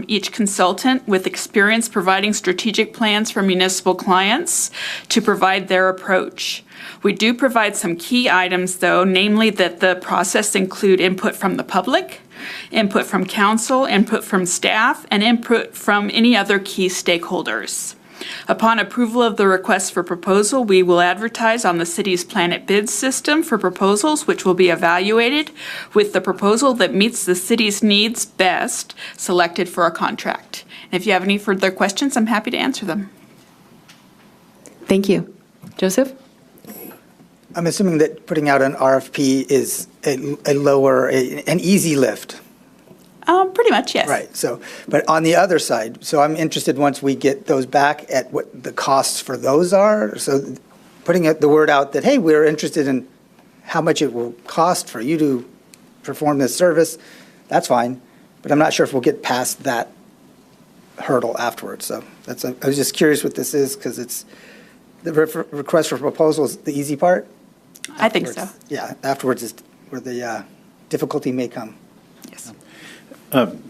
each consultant with experience providing strategic plans for municipal clients to provide their approach. We do provide some key items, though, namely that the process include input from the public, input from council, input from staff, and input from any other key stakeholders. Upon approval of the request for proposal, we will advertise on the city's Planet Bid system for proposals, which will be evaluated with the proposal that meets the city's needs best selected for a contract. And if you have any further questions, I'm happy to answer them. Thank you. Joseph? I'm assuming that putting out an RFP is an easy lift. Pretty much, yes. Right. So, but on the other side, so I'm interested once we get those back at what the costs for those are. So putting the word out that, hey, we're interested in how much it will cost for you to perform this service, that's fine. But I'm not sure if we'll get past that hurdle afterwards. So I was just curious what this is because it's the request for proposal is the easy part. I think so. Yeah. Afterwards is where the difficulty may come. Yes.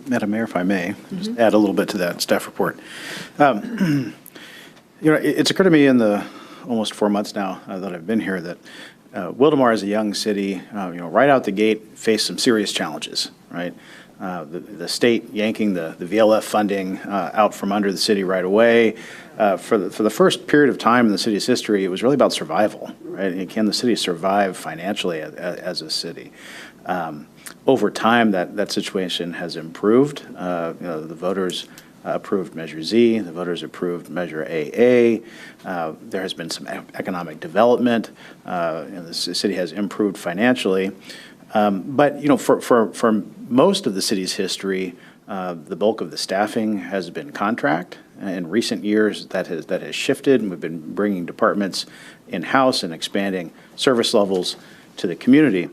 Madam Mayor, if I may, just add a little bit to that staff report. It's occurred to me in the almost 4 months now that I've been here that Wildomar is a young city, right out the gate faced some serious challenges, right? The state yanking the VLF funding out from under the city right away. For the first period of time in the city's history, it was really about survival, right? And can the city survive financially as a city? Over time, that situation has improved. The voters approved Measure Z. The voters approved Measure AA. There has been some economic development. The city has improved financially. But for most of the city's history, the bulk of the staffing has been contract. In recent years, that has shifted, and we've been bringing departments in-house and expanding service levels to the community.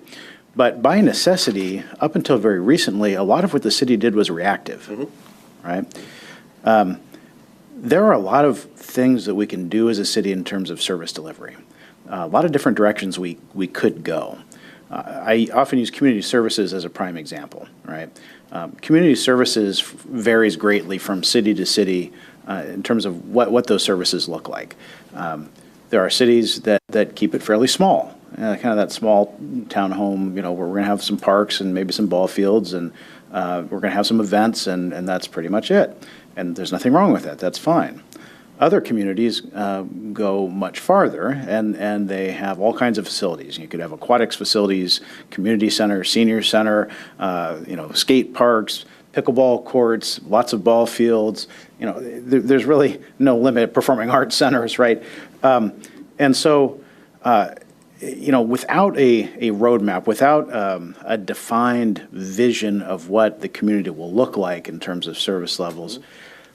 But by necessity, up until very recently, a lot of what the city did was reactive, right? There are a lot of things that we can do as a city in terms of service delivery. A lot of different directions we could go. I often use community services as a prime example, right? Community services varies greatly from city to city in terms of what those services look like. There are cities that keep it fairly small. Kind of that small town home, where we're going to have some parks and maybe some ball fields, and we're going to have some events, and that's pretty much it. And there's nothing wrong with that. That's fine. Other communities go much farther, and they have all kinds of facilities. You could have aquatics facilities, community center, senior center, skate parks, pickleball courts, lots of ball fields. There's really no limit. Performing arts centers, right? And so, without a roadmap, without a defined vision of what the community will look like in terms of service levels,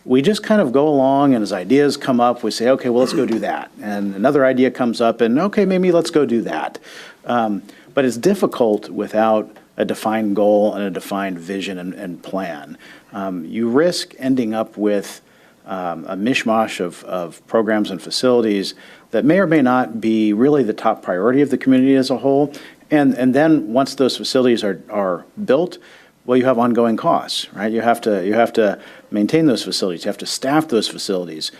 we just kind of go along, and as ideas come up, we say, okay, well, let's go do that. And another idea comes up, and okay, maybe let's go do that. But it's difficult without a defined goal and a defined vision and plan. You risk ending up with a mishmash of programs and facilities that may or may not be really the top priority of the community as a whole. And then once those facilities are built, well, you have ongoing costs, right? You have to maintain those facilities. You have to staff those facilities.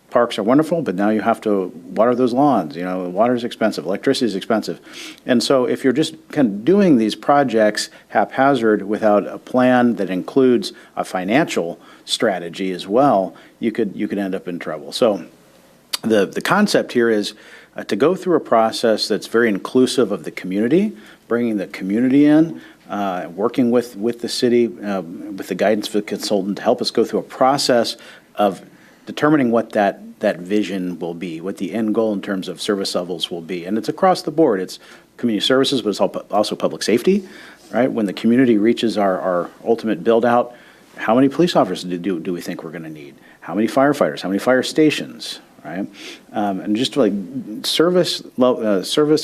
Parks are wonderful, but now you have to water those lawns. Water is expensive, electricity is expensive. And so if you're just kind of doing these projects haphazard without a plan that includes a financial strategy as well, you could end up in trouble. So the concept here is to go through a process that's very inclusive of the community, bringing the community in, working with the city, with the guidance of the consultant to help us go through a process of determining what that vision will be, what the end goal in terms of service levels will be. And it's across the board. It's community services, but it's also public safety, right? When the community reaches our ultimate build-out, how many police officers do we think we're going to need? How many firefighters? How many fire stations, right? And just like service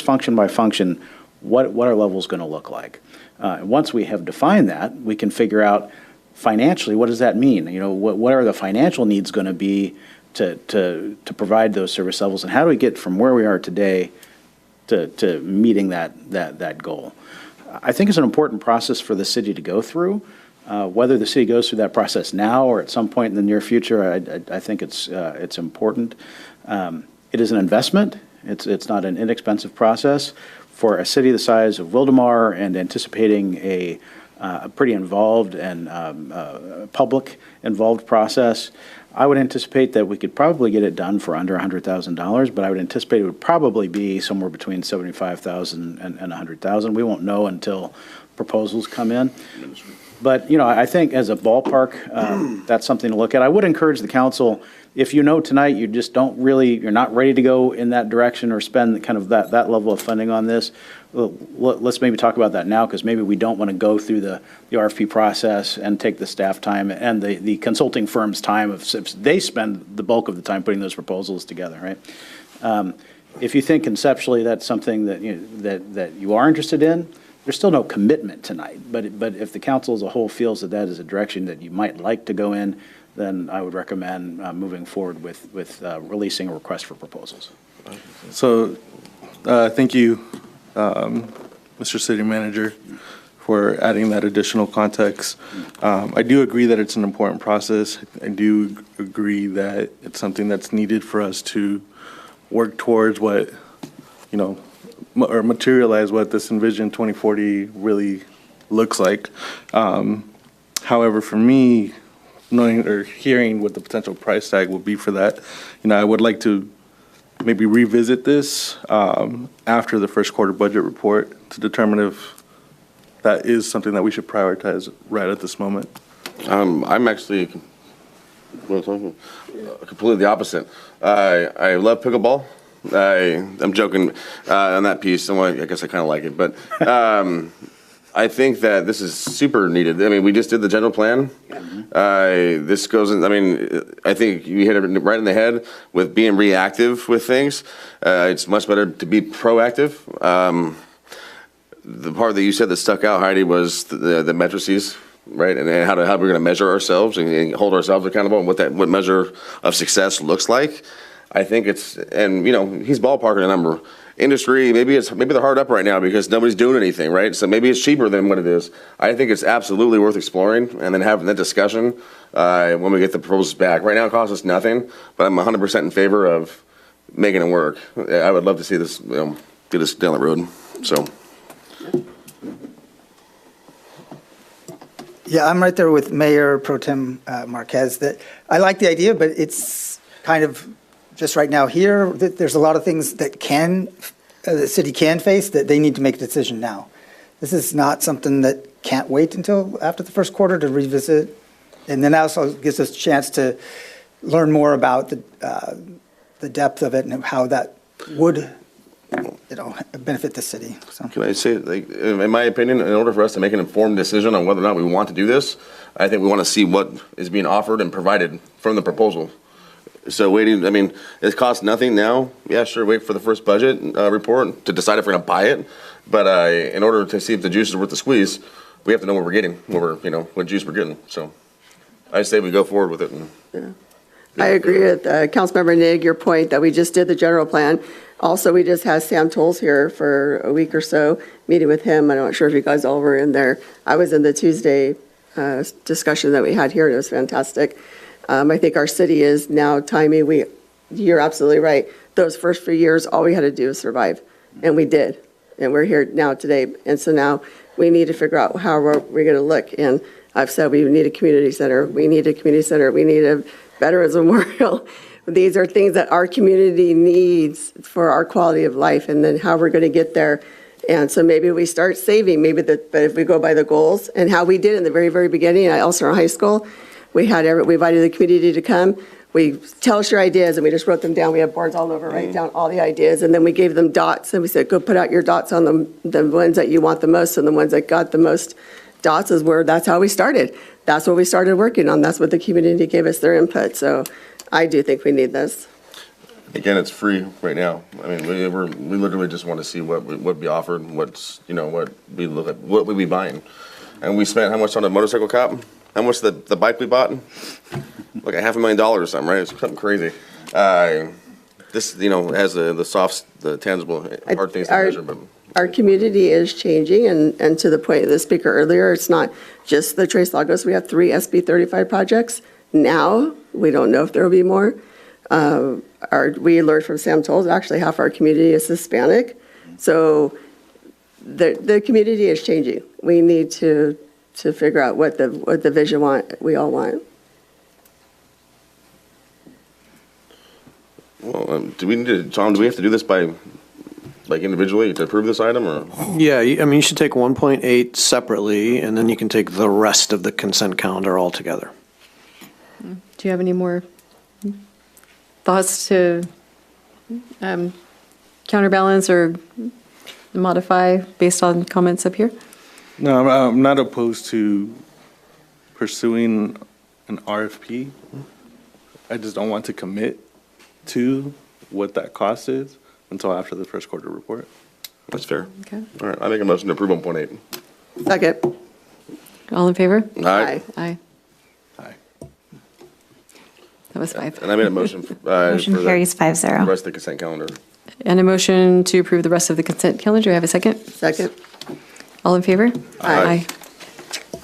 function by function, what our levels going to look like. Once we have defined that, we can figure out financially, what does that mean? You know, what are the financial needs going to be to provide those service levels, and how do we get from where we are today to meeting that goal? I think it's an important process for the city to go through. Whether the city goes through that process now or at some point in the near future, I think it's important. It is an investment. It's not an inexpensive process. For a city the size of Wildomar and anticipating a pretty involved and public involved process, I would anticipate that we could probably get it done for under $100,000, but I would anticipate it would probably be somewhere between $75,000 and $100,000. We won't know until proposals come in. But, you know, I think as a ballpark, that's something to look at. I would encourage the council, if you know tonight you just you're not ready to go in that direction or spend kind of that level of funding on this, let's maybe talk about that now, because maybe we don't want to go through the RFP process and take the staff time and the consulting firm's time if they spend the bulk of the time putting those proposals together, right? If you think conceptually that's something that you are interested in, there's still no commitment tonight, but if the council as a whole feels that is a direction that you might like to go in, then I would recommend moving forward with releasing a request for proposals. So, thank you, Mr. City Manager, for adding that additional context. I do agree that it's an important process. I do agree that it's something that's needed for us to work towards what, you know, or materialize what this Envision 2040 really looks like. However, for me, knowing or hearing what the potential price tag will be for that, you know, I would like to maybe revisit this after the first quarter budget report to determine if that is something that we should prioritize right at this moment. I'm actually completely the opposite. I love pickleball. I'm joking on that piece. I guess I kind of like it, but I think that this is super needed. I mean, we just did the general plan. This goes in, I mean, I think you hit it right in the head with being reactive with things. It's much better to be proactive. The part that you said that stuck out, Heidi, was the matrices, right? And how we're going to measure ourselves and hold ourselves accountable and what measure of success looks like. I think and you know, he's ballparking a number. Industry, maybe they're hard up right now because nobody's doing anything, right? So maybe it's cheaper than what it is. I think it's absolutely worth exploring and then having that discussion when we get the proposals back. Right now it costs us nothing, but I'm 100% in favor of making it work. I would love to see this, get us down the road, so. Yeah, I'm right there with Mayor Pro Tem Marquez that I like the idea, but it's kind of just right now here, there's a lot of things that the city can face that they need to make a decision now. This is not something that can't wait until after the first quarter to revisit. And then also gives us a chance to learn more about the depth of it and how that would, you know, benefit the city. So. Can I say, like, in my opinion, in order for us to make an informed decision on whether or not we want to do this, I think we want to see what is being offered and provided from the proposal. So waiting, I mean, it costs nothing now. Yeah, sure, wait for the first budget report to decide if we're going to buy it. But in order to see if the juice is worth the squeeze, we have to know what we're getting, what juice we're getting. So I say we go forward with it. I agree with Councilmember Nig, your point that we just did the general plan. Also, we just had Sam Tolles here for a week or so, meeting with him. I'm not sure if you guys all were in there. I was in the Tuesday discussion that we had here, and it was fantastic. I think our city is now timing. You're absolutely right. Those first few years, all we had to do was survive, and we did. And we're here now today. And so now we need to figure out how we're going to look. And I've said we need a community center. We need a community center. We need a Veterans Memorial. These are things that our community needs for our quality of life, and then how we're going to get there. And so maybe we start saving, but if we go by the goals and how we did in the very, very beginning at Elsinore High School, We invited the community to come. We tell us your ideas, and we just wrote them down. We have boards all over, write down all the ideas, and then we gave them dots, and we said, go put out your dots on the ones that you want the most, and the ones that got the most dots that's how we started. That's what we started working on. That's what the community gave us their input. So I do think we need this. Again, it's free right now. I mean, we literally just want to see what be offered, what we look at, what we be buying. And we spent how much on a motorcycle cop? How much the bike we bought? Like $500,000 or something, right? It's something crazy. This, has the tangible hard things to measure. But our community is changing, and to the point of the speaker earlier, it's not just the Tres Lagos. We have 3 SB 35 projects now. We don't know if there will be more. We learned from Sam Tolles, actually half our community is Hispanic. So the community is changing. We need to figure out what the vision we all want. Well, do we need to, Tom, do we have to do this by, individually to approve this item, or? Yeah, you should take 1.8 separately, and then you can take the rest of the consent calendar all together. Do you have any more thoughts to counterbalance or modify based on comments up here? No, I'm not opposed to pursuing an RFP. I just don't want to commit to what that cost is until after the first quarter report. That's fair. Okay. All right, I make a motion to approve 1.8. Second. All in favor? Aye. Aye. That was 5. And I made a motion. Motion carries 5-0. The rest of the consent calendar. And a motion to approve the rest of the consent calendar. Do I have a second? Second. All in favor? Aye.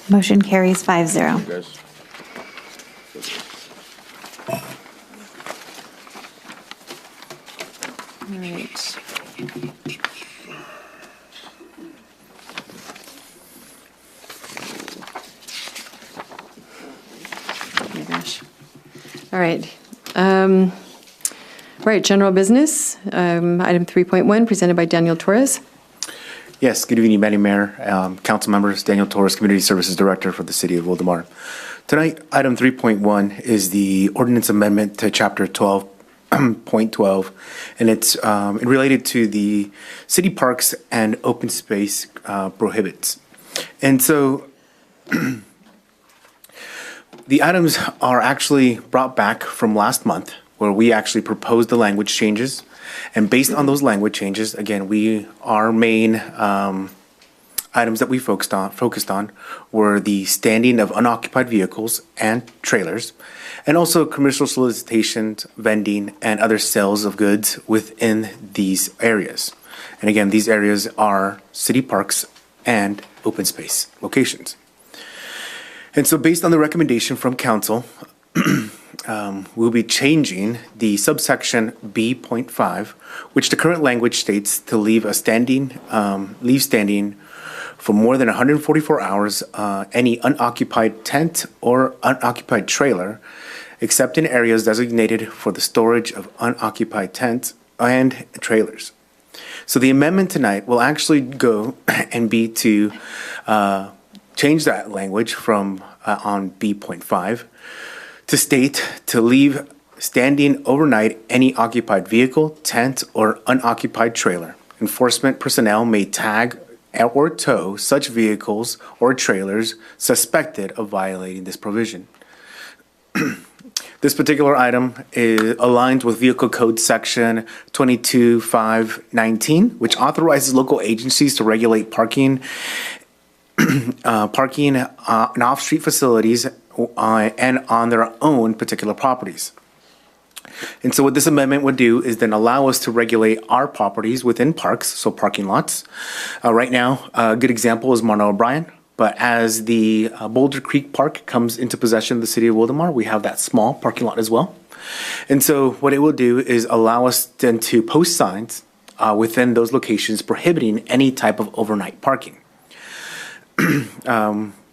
Motion carries 5-0. Guys. All right. Oh my gosh. All right. Right, general business, item 3.1, presented by Daniel Torres. Yes, good evening, Madam Mayor, council members. Daniel Torres, Community Services Director for the City of Wildomar. Tonight, item 3.1 is the ordinance amendment to Chapter 12.12, and it's related to the city parks and open space prohibits. And so the items are actually brought back from last month, where we actually proposed the language changes. And based on those language changes, again, our main items that we focused on were the standing of unoccupied vehicles and trailers, and also commercial solicitations, vending, and other sales of goods within these areas. And again, these areas are city parks and open space locations. And so based on the recommendation from council, we'll be changing the subsection B.5, which the current language states to leave standing for more than 144 hours any unoccupied tent or unoccupied trailer, except in areas designated for the storage of unoccupied tents and trailers. So the amendment tonight will actually go and be to change that language from on B.5 to state to leave standing overnight any occupied vehicle, tent, or unoccupied trailer. Enforcement personnel may tag or tow such vehicles or trailers suspected of violating this provision. This particular item aligns with Vehicle Code Section 22519, which authorizes local agencies to regulate parking in off-street facilities and on their own particular properties. And so what this amendment would do is then allow us to regulate our properties within parks, so parking lots. Right now, a good example is Marno O'Brien, but as the Boulder Creek Park comes into possession of the city of Wildomar, we have that small parking lot as well. And so what it will do is allow us then to post signs within those locations prohibiting any type of overnight parking.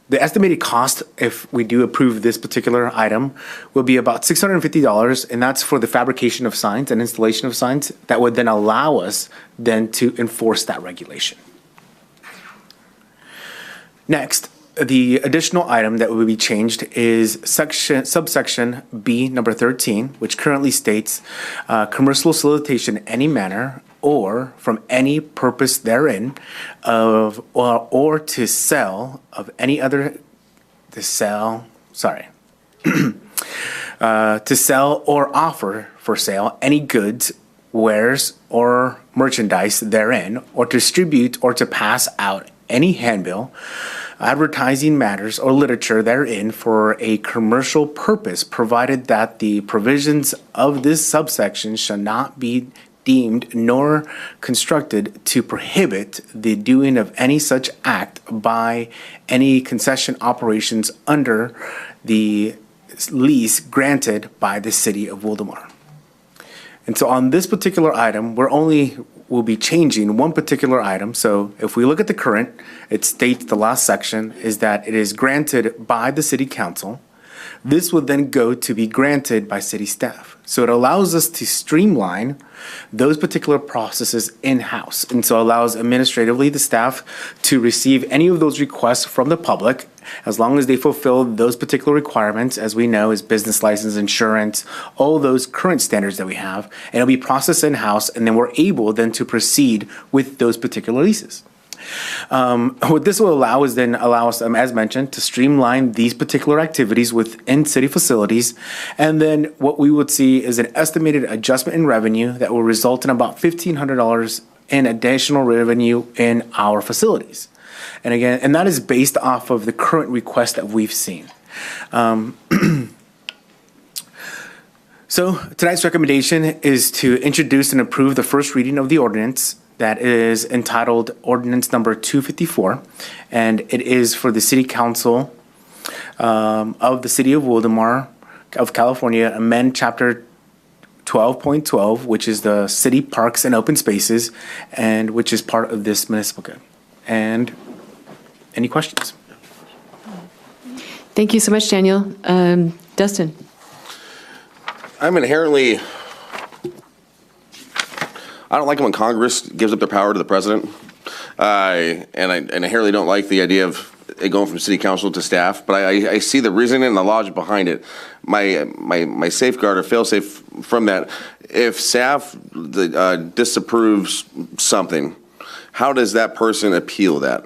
The estimated cost, if we do approve this particular item, will be about $650, and that's for the fabrication of signs and installation of signs that would then allow us then to enforce that regulation. Next, the additional item that would be changed is subsection B, number 13, which currently states, commercial solicitation in any manner or from any purpose therein of, or to sell of any other, to sell or offer for sale any goods, wares, or merchandise therein, or to distribute or to pass out any handbill, advertising matters, or literature therein for a commercial purpose, provided that the provisions of this subsection shall not be deemed nor constructed to prohibit the doing of any such act by any concession operations under the lease granted by the city of Wildomar. And so on this particular item, we'll be changing one particular item. So if we look at the current, it states the last section is that it is granted by the city council. This would then go to be granted by city staff. So it allows us to streamline those particular processes in-house. And so allows administratively the staff to receive any of those requests from the public as long as they fulfill those particular requirements, as we know, is business license, insurance, all those current standards that we have, and it'll be processed in-house, and then we're able then to proceed with those particular leases. What this will allow is then allow us, as mentioned, to streamline these particular activities within city facilities. And then what we would see is an estimated adjustment in revenue that will result in about $1,500 in additional revenue in our facilities. And again, and that is based off of the current request that we've seen. So tonight's recommendation is to introduce and approve the first reading of the ordinance that is entitled Ordinance Number 254, and it is for the City Council of the City of Wildomar of California, amend Chapter 12.12, which is the City Parks and Open Spaces, and which is part of this municipal code. And any questions? Thank you so much, Daniel. Dustin? I'm inherently, I don't like it when Congress gives up their power to the president. And I inherently don't like the idea of it going from city council to staff, but I see the reasoning and the logic behind it. My safeguard or fail-safe from that, if staff disapproves something, how does that person appeal that?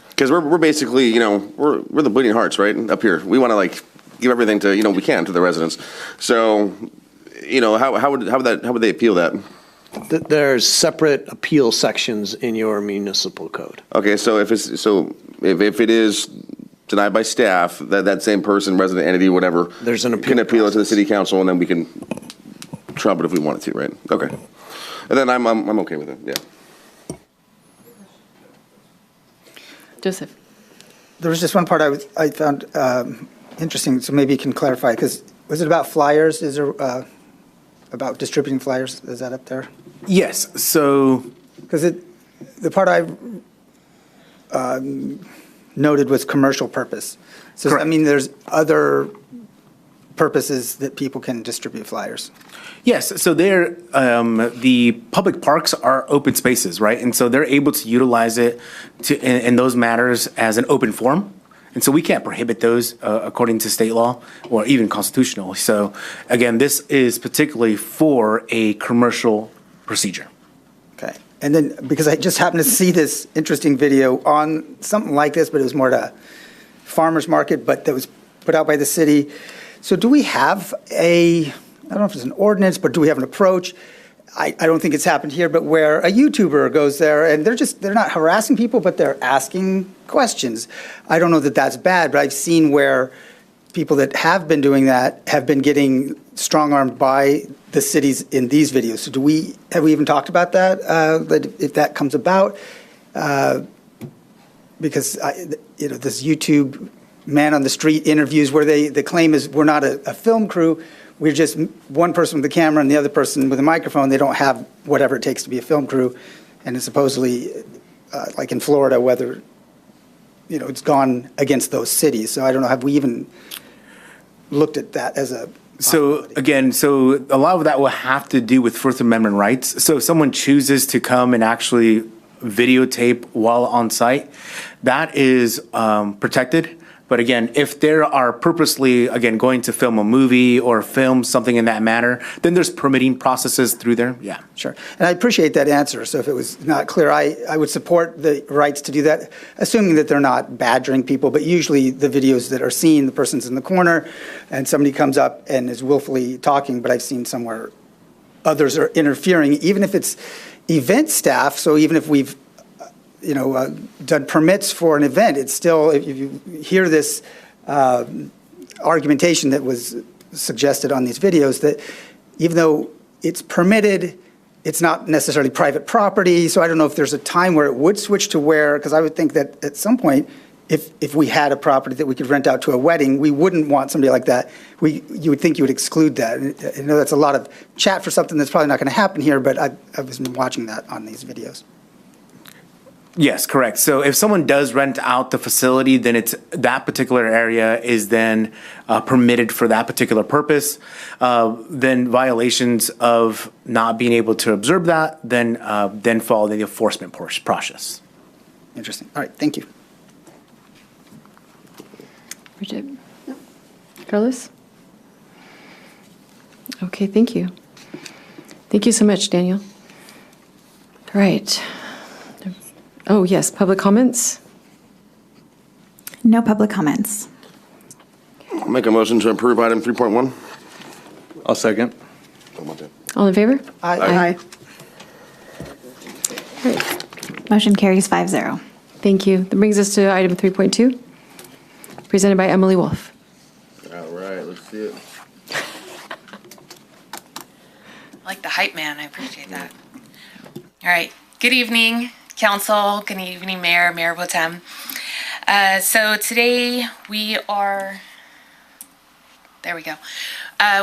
Because we're basically, we're the bleeding hearts, right, up here. We want to give everything to, we can to the residents. So, how would they appeal that? There's separate appeal sections in your municipal code. Okay, so if it is denied by staff, that same person, resident entity, whatever, there's an appeal can appeal it to the city council, and then we can trump it if we wanted to, right? Okay, and then I'm okay with it. Yeah. Joseph. There was just one part I found interesting, so maybe you can clarify, because was it about flyers? Is there about distributing flyers? Is that up there? Yes. So, because the part I noted was commercial purpose. So correct. I mean, there's other purposes that people can distribute flyers. Yes, so the public parks are open spaces, right? And so they're able to utilize it in those matters as an open forum. And so we can't prohibit those according to state law or even constitutional. So again, this is particularly for a commercial procedure. Okay. And then, because I just happened to see this interesting video on something like this, but it was more at a farmer's market, but that was put out by the city. So do we have I don't know if it's an ordinance, but do we have an approach? I don't think it's happened here, but where a YouTuber goes there and they're not harassing people, but they're asking questions. I don't know that that's bad, but I've seen where people that have been doing that have been getting strong-armed by the cities in these videos. So have we even talked about that, if that comes about? Because this YouTube man on the street interviews where the claim is we're not a film crew. We're just one person with the camera and the other person with a microphone. They don't have whatever it takes to be a film crew. And it's supposedly, like in Florida, whether, it's gone against those cities. So I don't know, have we even looked at that as a So again, a lot of that will have to do with First Amendment rights. So if someone chooses to come and actually videotape while on site, that is protected. But again, if there are purposely, again, going to film a movie or film something in that manner, then there's permitting processes through there. Yeah. Sure. And I appreciate that answer. So if it was not clear, I would support the rights to do that, assuming that they're not badgering people. But usually the videos that are seen, the person's in the corner and somebody comes up and is willfully talking, but I've seen somewhere others are interfering, even if it's event staff. So even if we've done permits for an event, it's still, if you hear this argumentation that was suggested on these videos, that even though it's permitted, it's not necessarily private property. So I don't know if there's a time where it would switch to where, because I would think that at some point, if we had a property that we could rent out to a wedding, we wouldn't want somebody like that. You would think you would exclude that. And I know that's a lot of chat for something that's probably not going to happen here, but I've been watching that on these videos. Yes, correct. So if someone does rent out the facility, then it's that particular area is then permitted for that particular purpose. Then violations of not being able to observe that then follow the enforcement process. Interesting. All right. Thank you. Bridget? Carlos? Okay, thank you. Thank you so much, Daniel. All right. Oh, yes, public comments? No public comments. I'll make a motion to approve item 3.1. I'll second. All in favor? Aye. All right. Motion carries 5-0. Thank you. That brings us to item 3.2, presented by Emily Wolf. All right, let's see it. I like the hype man. I appreciate that. All right. Good evening, Council. Good evening, Mayor Pro Tem. So today we are, there we go.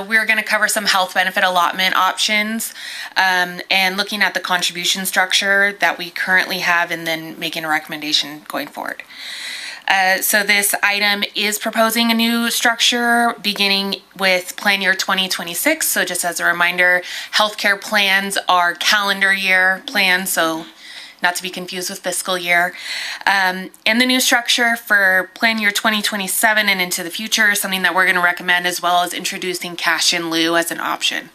We're going to cover some health benefit allotment options and looking at the contribution structure that we currently have and then making a recommendation going forward. So this item is proposing a new structure beginning with plan year 2026. So just as a reminder, healthcare plans are calendar year plans, so not to be confused with fiscal year. And the new structure for plan year 2027 and into the future is something that we're going to recommend, as well as introducing cash in lieu as an option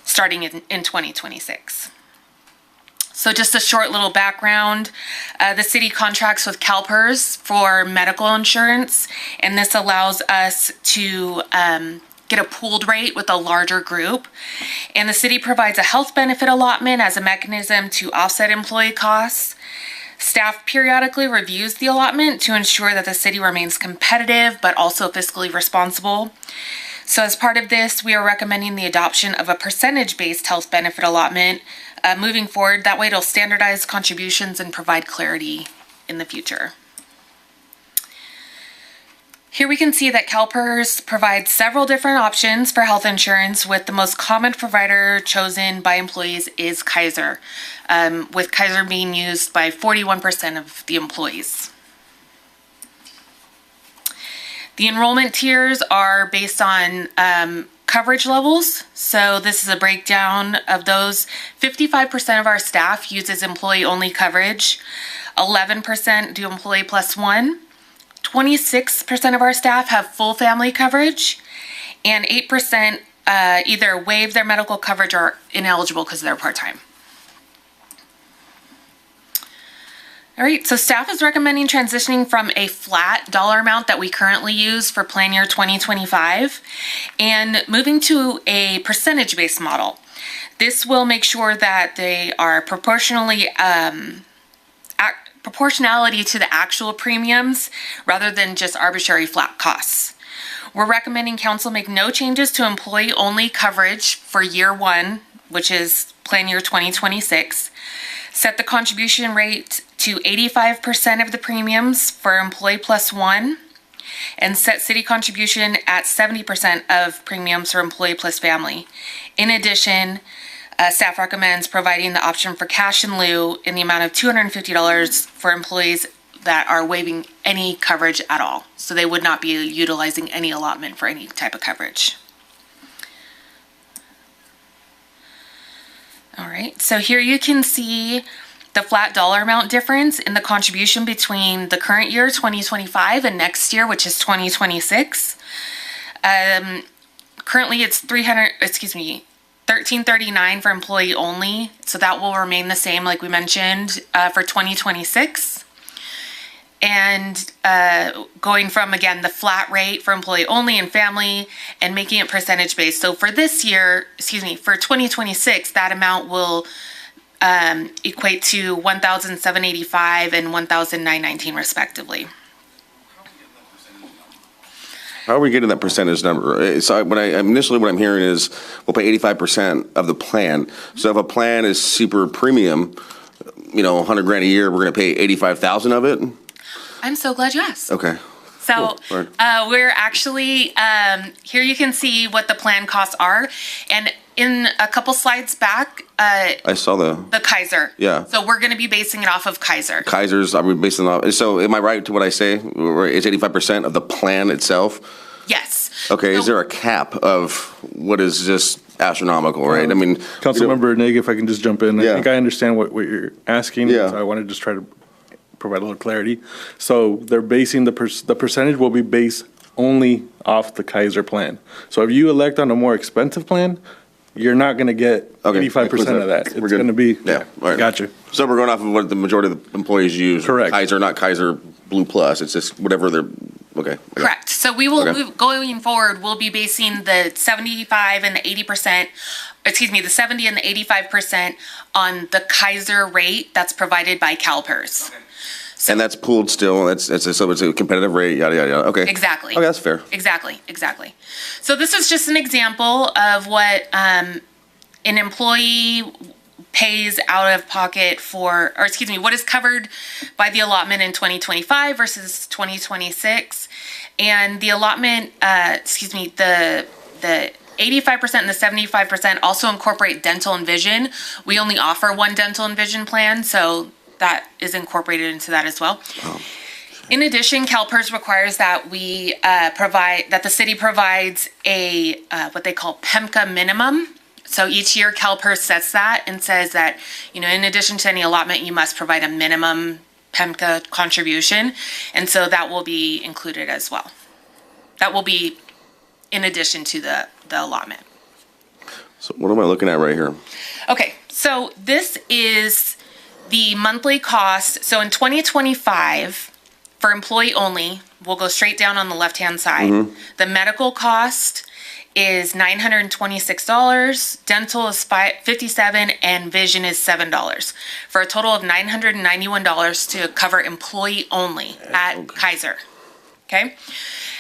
starting in 2026. So just a short little background, the city contracts with CalPERS for medical insurance, and this allows us to get a pooled rate with a larger group. And the city provides a health benefit allotment as a mechanism to offset employee costs. Staff periodically reviews the allotment to ensure that the city remains competitive, but also fiscally responsible. So as part of this, we are recommending the adoption of a percentage-based health benefit allotment moving forward. That way it'll standardize contributions and provide clarity in the future. Here we can see that CalPERS provides several different options for health insurance, with the most common provider chosen by employees is Kaiser, with Kaiser being used by 41% of the employees. The enrollment tiers are based on coverage levels. So this is a breakdown of those. 55% of our staff uses employee-only coverage, 11% do employee plus one, 26% of our staff have full family coverage, and 8% either waive their medical coverage or are ineligible because they're part-time. All right, so staff is recommending transitioning from a flat dollar amount that we currently use for plan year 2025 and moving to a percentage-based model. This will make sure that they are proportionality to the actual premiums rather than just arbitrary flat costs. We're recommending council make no changes to employee-only coverage for year one, which is plan year 2026. Set the contribution rate to 85% of the premiums for employee plus one, and set city contribution at 70% of premiums for employee plus family. In addition, staff recommends providing the option for cash in lieu in the amount of $250 for employees that are waiving any coverage at all. So they would not be utilizing any allotment for any type of coverage. All right, so here you can see the flat dollar amount difference in the contribution between the current year, 2025, and next year, which is 2026. Currently, it's $1339 for employee only, so that will remain the same, like we mentioned, for 2026. And going from, again, the flat rate for employee only and family and making it percentage based. So for this year, for 2026, that amount will equate to $1,785 and $1,919 respectively. How are we getting that percentage number? So initially what I'm hearing is we'll pay 85% of the plan. So if a plan is super premium, $100,000 a year, we're going to pay 85,000 of it. I'm so glad you asked. Okay. So Cool. we're actually, here you can see what the plan costs are. And in a couple slides back, I saw the Kaiser. Yeah. So we're going to be basing it off of Kaiser. Kaiser's, are we basing it off? So am I right to what I say? It's 85% of the plan itself? Yes. Okay, is there a cap of what is just astronomical, right? I mean, Councilmember Nig, if I can just jump in. Yeah. I think I understand what you're asking. Yeah. So I want to just try to provide a little clarity. So they're basing the percentage will be based only off the Kaiser plan. So if you elect on a more expensive plan, you're not going to get 85% of that. It's going to be, yeah, all right. Gotcha. So we're going off of what the majority of the employees use. Correct. Kaiser, not Kaiser Blue Plus. It's just whatever they're, okay. Correct. So we will, Okay. going forward, we'll be basing the 75 and the 80%, the 70 and the 85% on the Kaiser rate that's provided by CalPERS. And that's pooled still. So it's a competitive rate, yada, yada, yada. Okay. Exactly. Okay, that's fair. Exactly. So this is just an example of what an employee pays out of pocket what is covered by the allotment in 2025 versus 2026. And the allotment, the 85% and the 75% also incorporate dental and vision. We only offer one dental and vision plan, so that is incorporated into that as well. In addition, CalPERS requires that we that the city provides a what they call PEMCA minimum. So each year CalPERS sets that and says that, in addition to any allotment, you must provide a minimum PEMCA contribution. And so that will be included as well. That will be in addition to the allotment. So what am I looking at right here? Okay, so this is the monthly cost. So in 2025, for employee only, we'll go straight down on the left-hand side. The medical cost is $926, dental is $57, and vision is $7, for a total of $991 to cover employee only at Kaiser. Okay?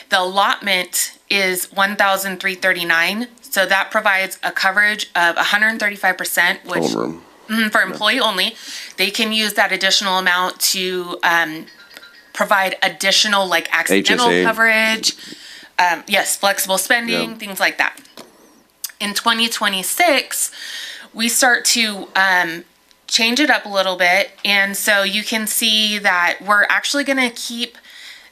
The allotment is $1,339, so that provides a coverage of 135%, which Total room. for employee only. They can use that additional amount to provide additional accidental HSA. coverage, yes, flexible spending, Yeah. things like that. In 2026, we start to change it up a little bit. And so you can see that we're actually going to keep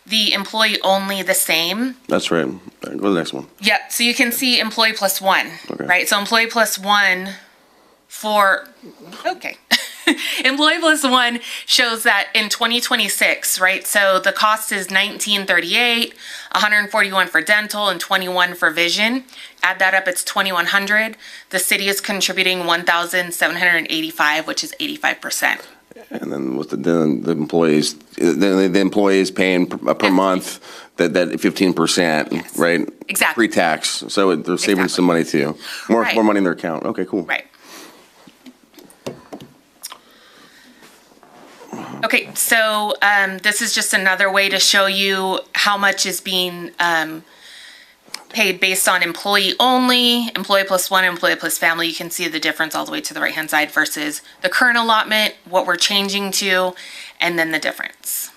the employee only the same. That's right. Go to the next one. Yep. So you can see employee plus one, Okay. right? So employee plus one employee plus one shows that in 2026, right? So the cost is $1,938, $141 for dental and $21 for vision. Add that up, it's $2,100. The city is contributing $1,785, which is 85%. And then with the employees, the employees paying per month that 15%, right? Exactly. Pre-tax, so they're saving some money too. More Right. money in their account. Okay, cool. Right. Okay, so this is just another way to show you how much is being paid based on employee only, employee plus one, employee plus family. You can see the difference all the way to the right-hand side versus the current allotment, what we're changing to, and then the difference.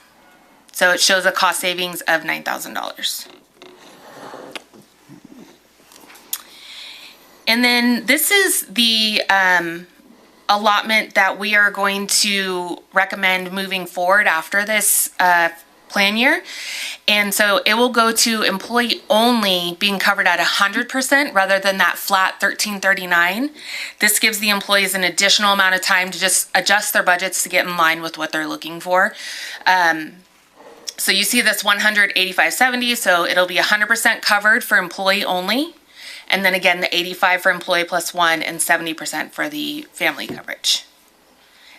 So it shows a cost savings of $9,000. And then this is the allotment that we are going to recommend moving forward after this plan year. And so it will go to employee only being covered at 100% rather than that flat $1,339. This gives the employees an additional amount of time to just adjust their budgets to get in line with what they're looking for. So you see this $185.70, so it'll be 100% covered for employee only. And then again, the 85 for employee plus one and 70% for the family coverage.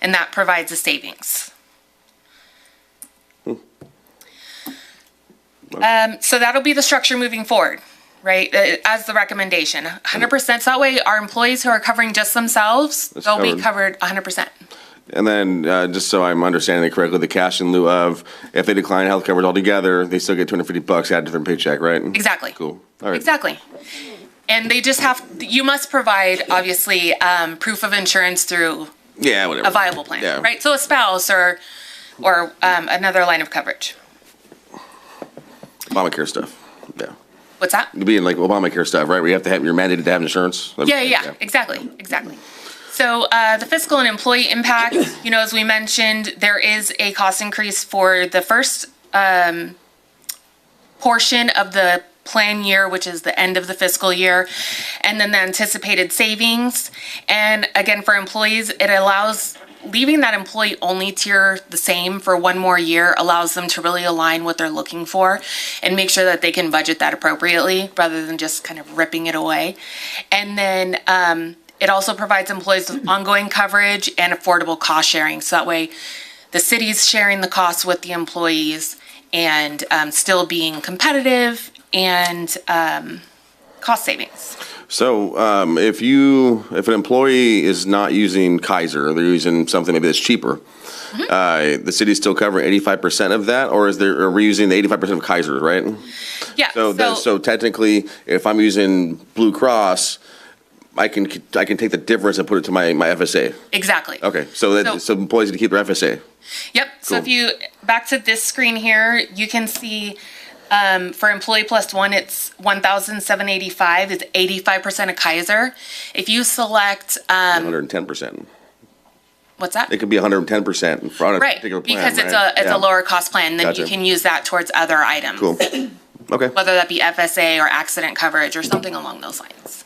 And that provides a savings. So that'll be the structure moving forward, right? As the recommendation, 100%. So that way our employees who are covering just themselves, they'll be covered 100%. And then, just so I'm understanding it correctly, the cash in lieu of, if they decline health coverage altogether, they still get $250 added to their paycheck, right? Exactly. Cool. All right. Exactly. And they just you must provide, obviously, proof of insurance through Yeah, whatever. a viable plan, Yeah. right? So a spouse or another line of coverage. Obamacare stuff. Yeah. What's that? Being like Obamacare stuff, right? Where you have to have, you're mandated to have insurance. Yeah, exactly. So the fiscal and employee impact, as we mentioned, there is a cost increase for the first portion of the plan year, which is the end of the fiscal year, and then the anticipated savings. And again, for employees, it allows leaving that employee only tier the same for one more year allows them to really align what they're looking for and make sure that they can budget that appropriately rather than just kind of ripping it away. And then it also provides employees with ongoing coverage and affordable cost sharing. So that way the city's sharing the costs with the employees and still being competitive and cost savings. So if an employee is not using Kaiser, they're using something maybe that's cheaper, the city's still covering 85% of that, or are we using the 85% of Kaiser, right? Yeah. So technically, if I'm using Blue Cross, I can take the difference and put it to my FSA. Exactly. Okay, so employees need to keep their FSA. Yep. So if you back to this screen here, you can see for employee plus one, it's $1,785. It's 85% of Kaiser. If you select 110%. What's that? It could be 110% for on a Right, particular plan, because it's right? a lower cost plan. Then Gotcha. you can use that towards other items. Cool. Okay. Whether that be FSA or accident coverage or something along those lines.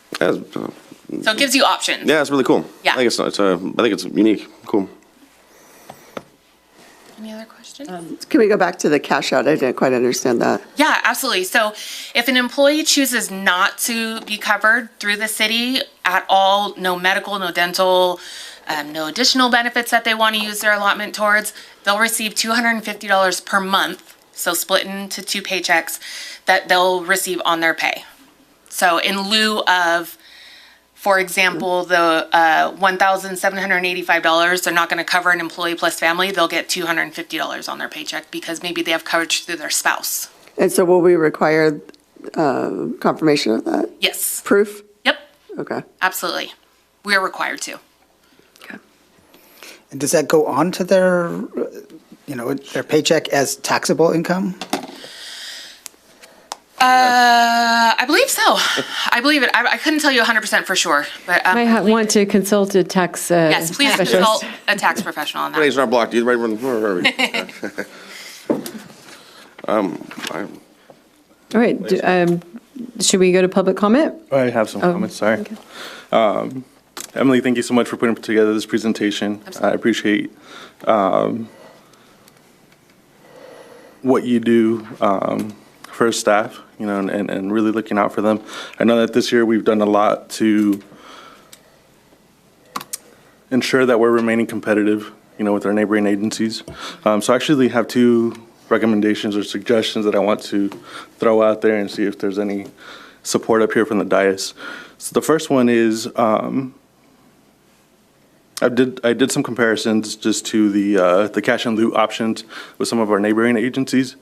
So it gives you options. Yeah, it's really cool. Yeah. I think it's unique. Cool. Any other questions? Can we go back to the cash out? I didn't quite understand that. Yeah, absolutely. So if an employee chooses not to be covered through the city at all, no medical, no dental, no additional benefits that they want to use their allotment towards, they'll receive $250 per month, so split into 2 paychecks, that they'll receive on their pay. So in lieu of, for example, the $1,785, they're not going to cover an employee plus family, they'll get $250 on their paycheck because maybe they have coverage through their spouse. And so will we require confirmation of that? Yes. Proof? Yep. Okay. Absolutely. We are required to. And does that go on to their, their paycheck as taxable income? I believe so. I believe it. I couldn't tell you 100% for sure, but Might want to consult a tax yes, please specialist. consult a tax professional on that. Today's not blocked. You right? Where are we? All right, should we go to public comment? I have some comments, sorry. Okay. Emily, thank you so much for putting together this presentation. Absolutely. I appreciate what you do for staff, and really looking out for them. I know that this year we've done a lot to ensure that we're remaining competitive, with our neighboring agencies. So I actually have 2 recommendations or suggestions that I want to throw out there and see if there's any support up here from the dais. So the first one is I did some comparisons just to the cash in lieu options with some of our neighboring agencies.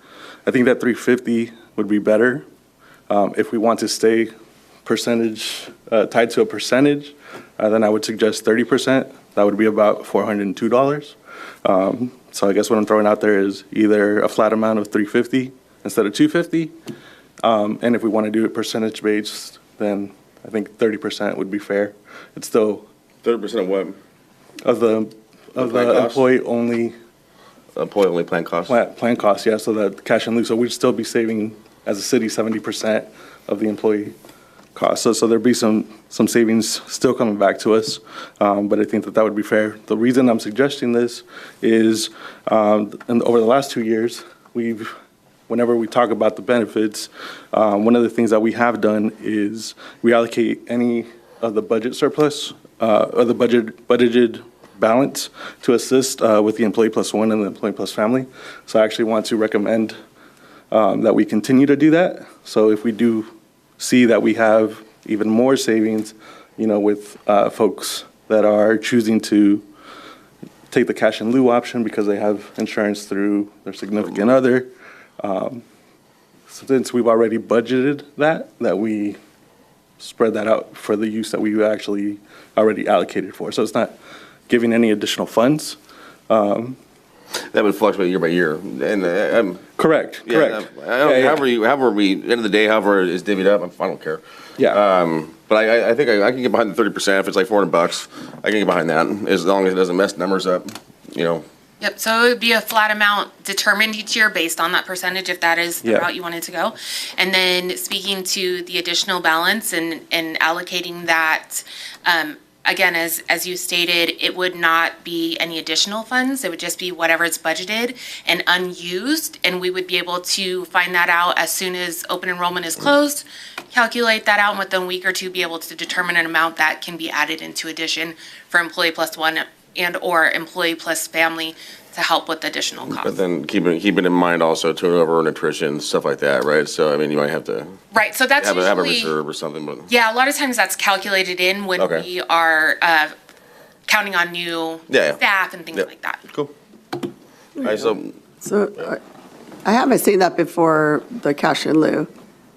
I think that $350 would be better. If we want to stay percentage tied to a percentage, then I would suggest 30%. That would be about $402. So I guess what I'm throwing out there is either a flat amount of $350 instead of $250, and if we want to do it percentage based, then I think 30% would be fair. It's still 30% of what? Of the plan cost? employee only Employee-only plan costs? Plan costs, yeah, so that cash in lieu, so we'd still be saving, as a city, 70% of the employee costs. So there'd be some savings still coming back to us, but I think that would be fair. The reason I'm suggesting this is, over the last 2 years, whenever we talk about the benefits, one of the things that we have done is reallocate any of the budget surplus, or the budgeted balance to assist with the Employee Plus One and the Employee Plus Family. So I actually want to recommend that we continue to do that. So if we do see that we have even more savings, with folks that are choosing to take the cash in lieu option because they have insurance through their significant other, since we've already budgeted that we spread that out for the use that we actually already allocated for. So it's not giving any additional funds. That would fluctuate year by year, and correct. However we end of the day, however it's divvied up, I don't care. Yeah. But I think I can get behind the 30%. If it's like $400, I can get behind that as long as it doesn't mess numbers up. Yep, so it would be a flat amount determined each year based on that percentage, if that is the route you wanted to go. And then speaking to the additional balance and allocating that, again, as you stated, it would not be any additional funds. It would just be whatever is budgeted and unused. And we would be able to find that out as soon as open enrollment is closed, calculate that out, and within a week or two be able to determine an amount that can be added into addition for Employee Plus One and or Employee Plus Family to help with additional costs. But then keeping in mind also turnover and attrition, stuff like that, right? So, I mean, you might have to Right, so that's have a usually, reserve or something. But yeah, a lot of times that's calculated in when we are counting on new staff and things like that. Cool. All right, So I haven't seen that before, the cash in lieu.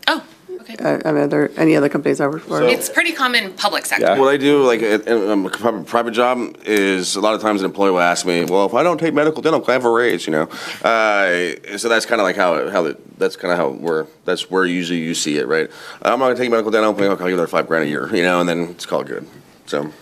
Oh, okay. I mean, are there any other companies I work for? It's pretty common in public sector. what I do, like in a private job, is a lot of times an employee will ask me, "Well, if I don't take medical dental, can I have a raise?" So that's kind of like that's where usually you see it, right? I'm not gonna take medical dental, I'll give another $5,000 a year, and then it's called good. So.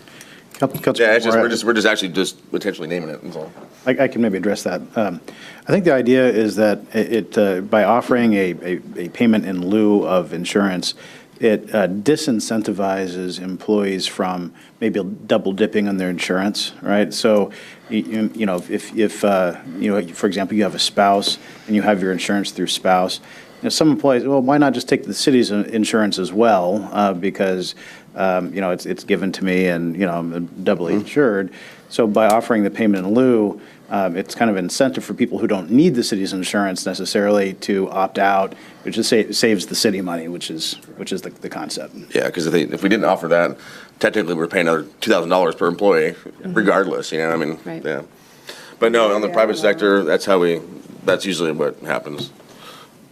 Yeah, it's just, we're just actually just potentially naming it, that's all. I can maybe address that. I think the idea is that it by offering a payment in lieu of insurance, it disincentivizes employees from maybe double dipping on their insurance, right? So, if for example, you have a spouse and you have your insurance through spouse, some employees, well, why not just take the city's insurance as well? Because it's given to me and, I'm doubly insured. So by offering the payment in lieu, it's kind of an incentive for people who don't need the city's insurance necessarily to opt out, which just saves the city money, which is the concept. Yeah, because if we didn't offer that, technically we're paying another $2,000 per employee, regardless. Right. Yeah. But no, on the private sector, that's usually what happens.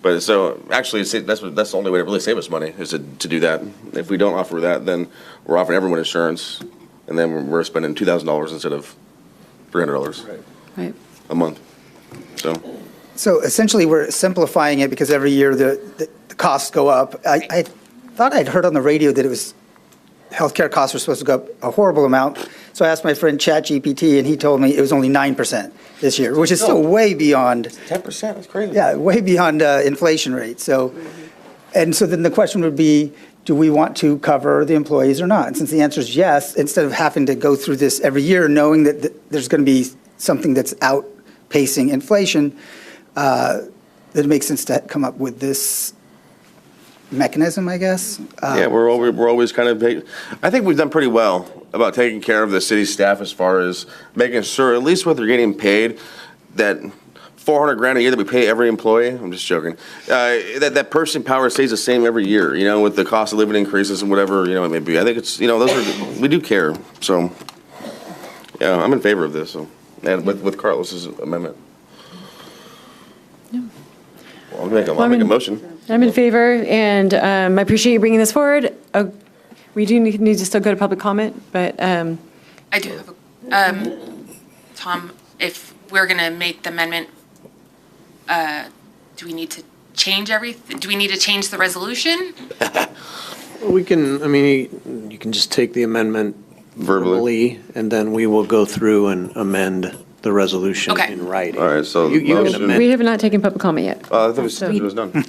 But so actually, that's the only way to really save us money is to do that. If we don't offer that, then we're offering everyone insurance, and then we're spending $2,000 instead of $300 Right. a month. So essentially, we're simplifying it because every year the costs go up. I thought I'd heard on the radio that it was healthcare costs were supposed to go up a horrible amount. So I asked my friend ChatGPT, and he told me it was only 9% this year, which is still way beyond 10%. That's crazy. Yeah, way beyond inflation rate. So, and so then the question would be, do we want to cover the employees or not? And since the answer is yes, instead of having to go through this every year, knowing that there's going to be something that's outpacing inflation, that it makes sense to come up with this mechanism, I guess. Yeah, we're always kind of. I think we've done pretty well about taking care of the city staff as far as making sure, at least what they're getting paid, that $400,000 a year that we pay every employee. I'm just joking. That purchasing power stays the same every year. With the cost of living increases and whatever it may be. I think it's we do care. So yeah, I'm in favor of this. So, and with Carlos's amendment. Yeah. Well, I'll make a motion. I'm in favor, and I appreciate you bringing this forward. We do need to still go to public comment, but. I do have Tom, if we're going to make the amendment, do we need to change everything? Do we need to change the resolution? We can, you can just take the amendment verbally, and then we will go through and amend the resolution Okay. in writing. All right, so You can motion- amend. We have not taken public comment yet. I thought it was done.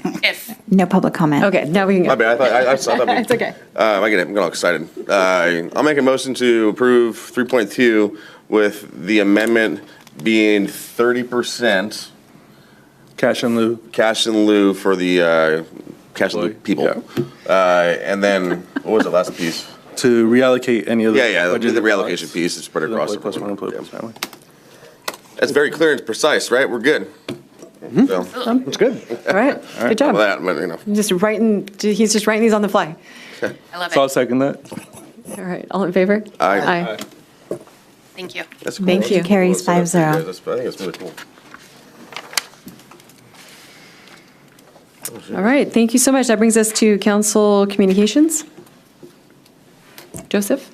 No public comment. Okay, now we can My go. bad, I thought we. It's okay. I get it, I'm getting all excited. I'll make a motion to approve 3.2 with the amendment being 30% Cash in lieu. cash in lieu for the, cash in lieu people. And then, what was the last piece? To reallocate any of the. Yeah, the budgeted reallocation funds piece is spread to the across. employee plus one employee plus family. That's very clear and precise, right? We're good. So, That's good. All right, good job. well, that, but, you know. He's just writing these on the fly. I love So I'll it. second that. All right, all in favor? Aye. Thank you. That's cool. Thank you. Carries Well, so that's 5-0. pretty good. I think it's really cool. All right, thank you so much. That brings us to council communications. Joseph?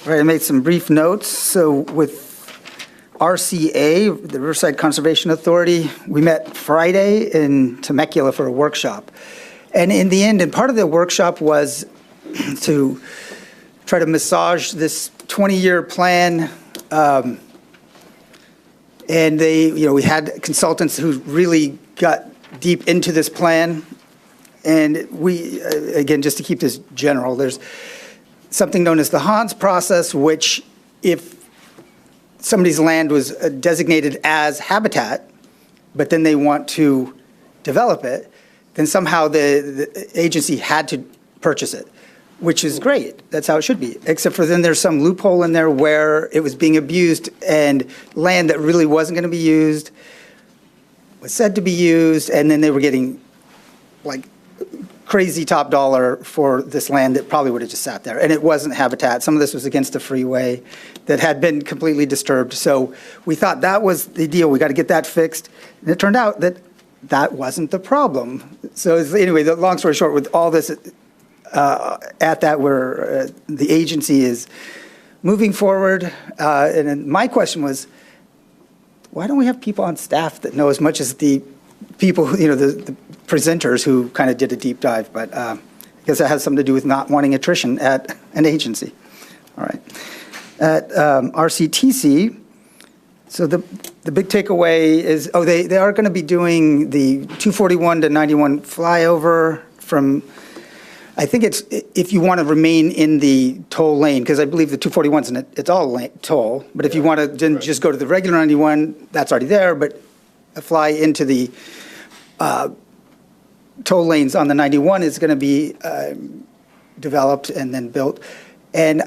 All right, I made some brief notes. So with RCA, the Riverside Conservation Authority, we met Friday in Temecula for a workshop. And in the end, and part of the workshop was to try to massage this 20-year plan. And we had consultants who really got deep into this plan. And we, again, just to keep this general, there's something known as the Hans process, which if somebody's land was designated as habitat, but then they want to develop it, then somehow the agency had to purchase it, which is great. That's how it should be. Except for then there's some loophole in there where it was being abused and land that really wasn't going to be used was said to be used, and then they were getting like crazy top dollar for this land that probably would have just sat there. And it wasn't habitat. Some of this was against the freeway that had been completely disturbed. So we thought that was the deal. We got to get that fixed. And it turned out that that wasn't the problem. So anyway, the long story short, with all this at that, where the agency is moving forward. And then my question was, why don't we have people on staff that know as much as the people, the presenters who kind of did a deep dive? But I guess that has something to do with not wanting attrition at an agency. All right. At RCTC, so the big takeaway is, they are going to be doing the 241 to 91 flyover from, I think it's, if you want to remain in the toll lane, because I believe the 241's it's all toll, but if you want to then just go to the regular 91, that's already there, but fly into the toll lanes on the 91 is going to be developed and then built. And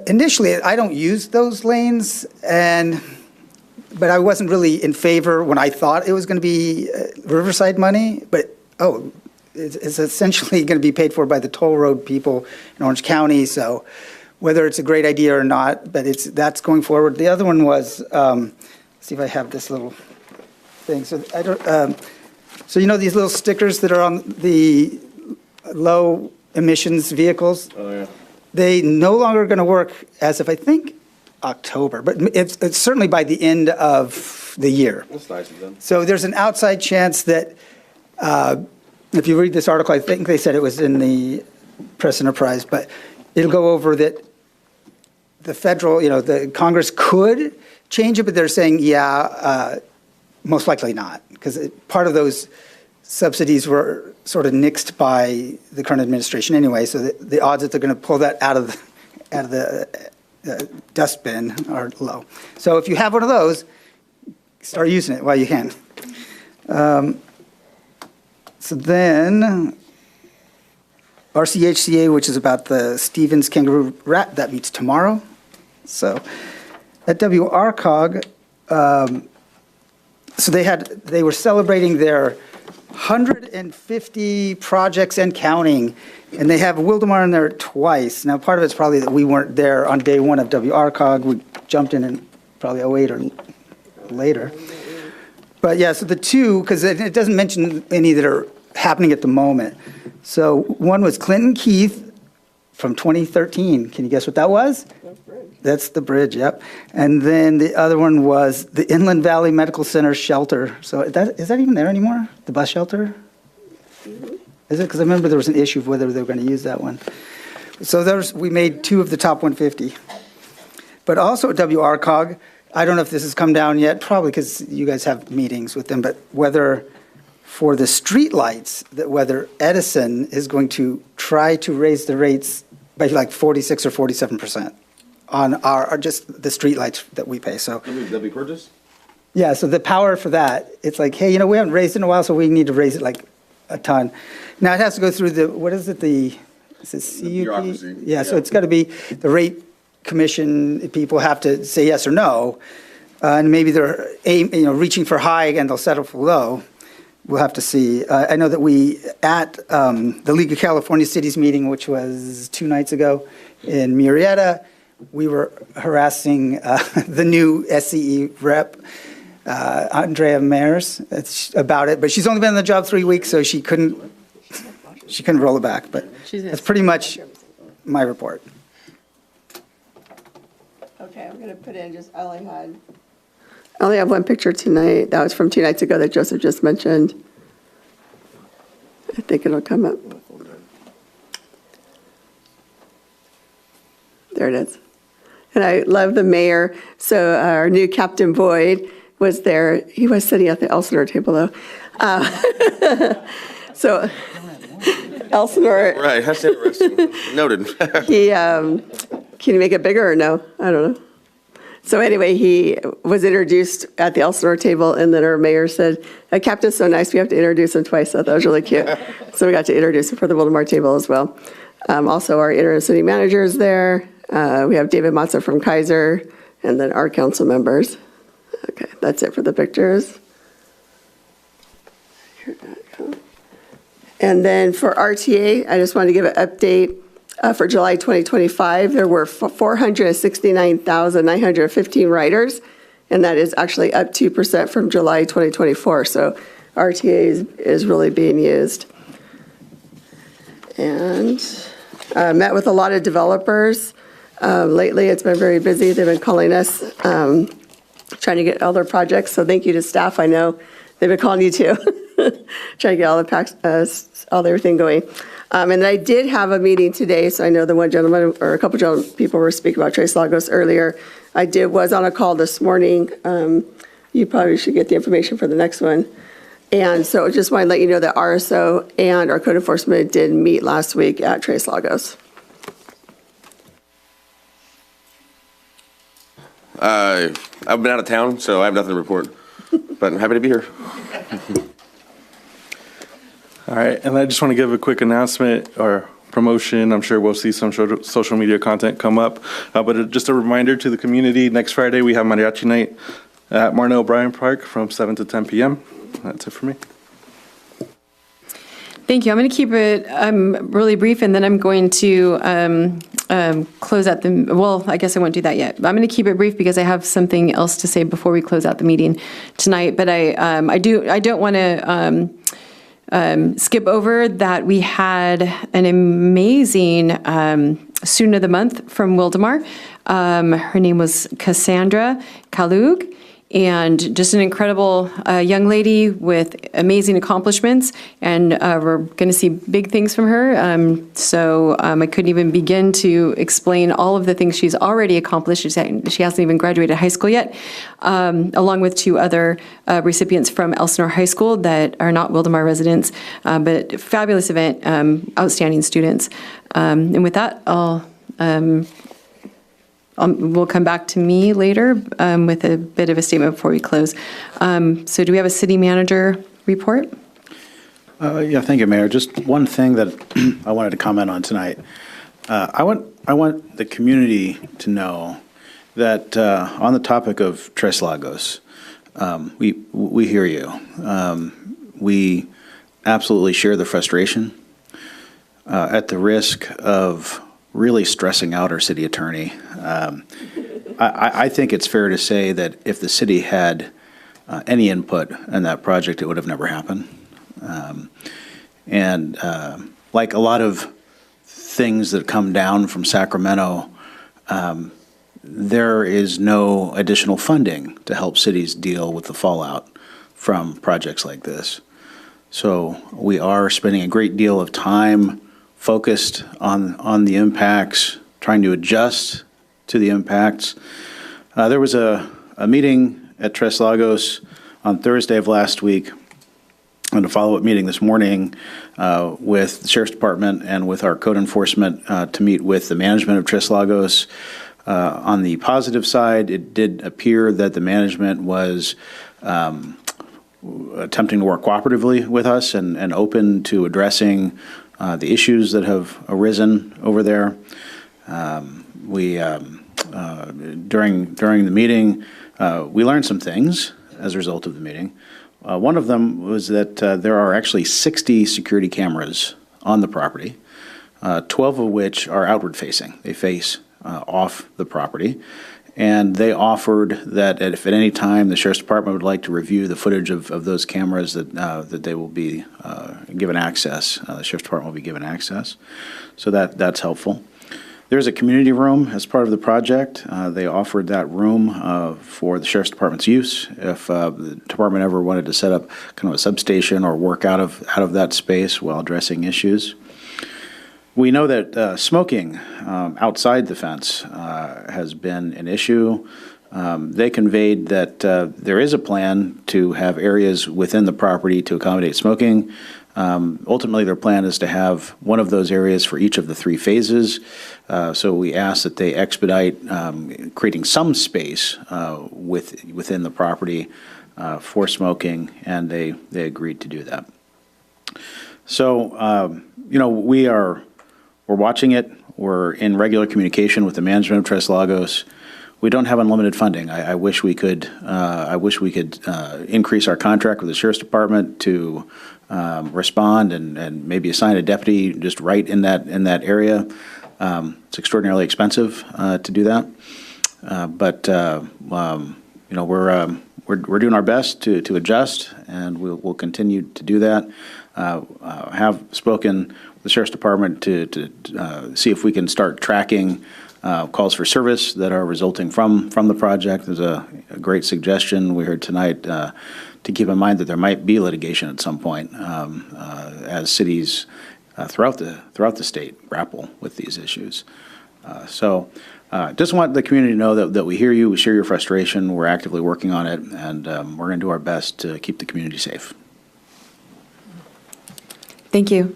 initially, I don't use those lanes, but I wasn't really in favor when I thought it was going to be Riverside money, but it's essentially going to be paid for by the toll road people in Orange County. So whether it's a great idea or not, but that's going forward. The other one was, see if I have this little thing. So I don't. So these little stickers that are on the low emissions vehicles. Oh yeah. They no longer going to work as of I think October, but it's certainly by the end of the year. That's nice of them. So there's an outside chance that. If you read this article, I think they said it was in the Press Enterprise, but it'll go over that the federal, the Congress could change it, but they're saying, most likely not, because part of those subsidies were sort of nixed by the current administration anyway, so the odds that they're going to pull that out of the dustbin are low. So if you have one of those, start using it while you can. So then, RCHCA, which is about the Stevens kangaroo rat, that meets tomorrow. So at WRCOG, so they were celebrating their 150 projects and counting, and they have Wildomar in there twice. Now, part of it's probably that we weren't there on day one of WRCOG. We jumped in probably 08 or later. But yeah, so the two, because it doesn't mention any that are happening at the moment. So one was Clinton Keith from 2013. Can you guess what that was? That's the bridge, yep. And then the other one was the Inland Valley Medical Center shelter. So is that even there anymore? The bus shelter? Is it? Because I remember there was an issue of whether they were going to use that one. So we made two of the top 150. But also at WRCOG, I don't know if this has come down yet, probably because you guys have meetings with them, but whether for the streetlights, that whether Edison is going to try to raise the rates by like 46 or 47% on our just the streetlights that we pay. So That'd be purchased? yeah, so the power for that, it's like, hey, we haven't raised it in a while, so we need to raise it like a ton. Now it has to go through is it CUP? bureaucracy. Yeah, so it's got to be the rate commission, people have to say yes or no. And maybe they're reaching for high and they'll settle for low. We'll have to see. I know that we, at the League of California Cities meeting, which was 2 nights ago in Murrieta, we were harassing the new SCE rep, Andrea Mayers, about it. But she's only been in the job 3 weeks, so she couldn't roll it back. But that's pretty much my report. Okay, I'm going to put in I only have one picture tonight. That was from 2 nights ago that Joseph just mentioned. I think it'll come up. There it is. And I love the mayor. So our new Captain Boyd was there. He was sitting at the Elsinore table, though. So Elsinore. Right, that's interesting. Noted. Can you make it bigger or no? I don't know. So anyway, he was introduced at the Elsinore table, and then our mayor said, Captain's so nice, we have to introduce him twice. So that was really cute. So we got to introduce him for the Wildomar table as well. Also, our interim city manager is there. We have David Matza from Kaiser, and then our council members. Okay, that's it for the pictures. And then for RTA, I just wanted to give an update. For July 2025, there were 469,915 riders, and that is actually up 2% from July 2024. So RTA is really being used. And met with a lot of developers. Lately, it's been very busy. They've been calling us, trying to get all their projects. So thank you to staff. I know they've been calling you too, trying to get all the packs, everything going. And then I did have a meeting today, so I know the one gentleman or a couple people were speaking about Tres Lagos earlier. Was on a call this morning. You probably should get the information for the next one. And so I just want to let you know that RSO and our code enforcement did meet last week at Tres Lagos. I've been out of town, so I have nothing to report, but I'm happy to be here. All right, and I just want to give a quick announcement or promotion. I'm sure we'll see some social media content come up, but just a reminder to the community, next Friday we have Mariachi Night at Marnell Bryan Park from 7 to 10 p.m. That's it for me. Thank you. I'm going to keep it really brief, and then I'm going to close out I guess I won't do that yet. I'm going to keep it brief because I have something else to say before we close out the meeting tonight. But I don't want to skip over that we had an amazing student of the month from Wildomar. Her name was Cassandra Kalug, and just an incredible young lady with amazing accomplishments, and we're going to see big things from her. So I couldn't even begin to explain all of the things she's already accomplished. She hasn't even graduated high school yet, along with 2 other recipients from Elsinore High School that are not Wildomar residents, but fabulous event, outstanding students. And with that, will come back to me later with a bit of a statement before we close. So do we have a city manager report? Yeah, thank you, Mayor. Just one thing that I wanted to comment on tonight. I want the community to know that on the topic of Tres Lagos, we hear you. We absolutely share the frustration at the risk of really stressing out our city attorney. I think it's fair to say that if the city had any input in that project, it would have never happened. Like a lot of things that come down from Sacramento, there is no additional funding to help cities deal with the fallout from projects like this. So we are spending a great deal of time focused on the impacts, trying to adjust to the impacts. There was a meeting at Tres Lagos on Thursday of last week, and a follow-up meeting this morning with the Sheriff's Department and with our code enforcement to meet with the management of Tres Lagos. On the positive side, it did appear that the management was attempting to work cooperatively with us and open to addressing the issues that have arisen over there. During the meeting, we learned some things as a result of the meeting. One of them was that there are actually 60 security cameras on the property, 12 of which are outward facing. They face off the property. And they offered that if at any time the Sheriff's Department would like to review the footage of those cameras, that they will be given access. The Sheriff's Department will be given access. So that's helpful. There's a community room as part of the project. They offered that room for the Sheriff's Department's use if the department ever wanted to set up kind of a substation or work out of that space while addressing issues. We know that smoking outside the fence has been an issue. They conveyed that there is a plan to have areas within the property to accommodate smoking. Ultimately, their plan is to have one of those areas for each of the 3 phases. So we ask that they expedite creating some space within the property for smoking, and they agreed to do that. So, we're watching it. We're in regular communication with the management of Tres Lagos. We don't have unlimited funding. I wish we could. Increase our contract with the Sheriff's Department to respond and maybe assign a deputy just right in that area. It's extraordinarily expensive to do that, but we're doing our best to adjust, and we'll continue to do that. Have spoken with the Sheriff's Department to see if we can start tracking calls for service that are resulting from the project. There's a great suggestion we heard tonight to keep in mind that there might be litigation at some point as cities throughout the state grapple with these issues. So just want the community to know that we hear you, we share your frustration, we're actively working on it, and we're going to do our best to keep the community safe. Thank you.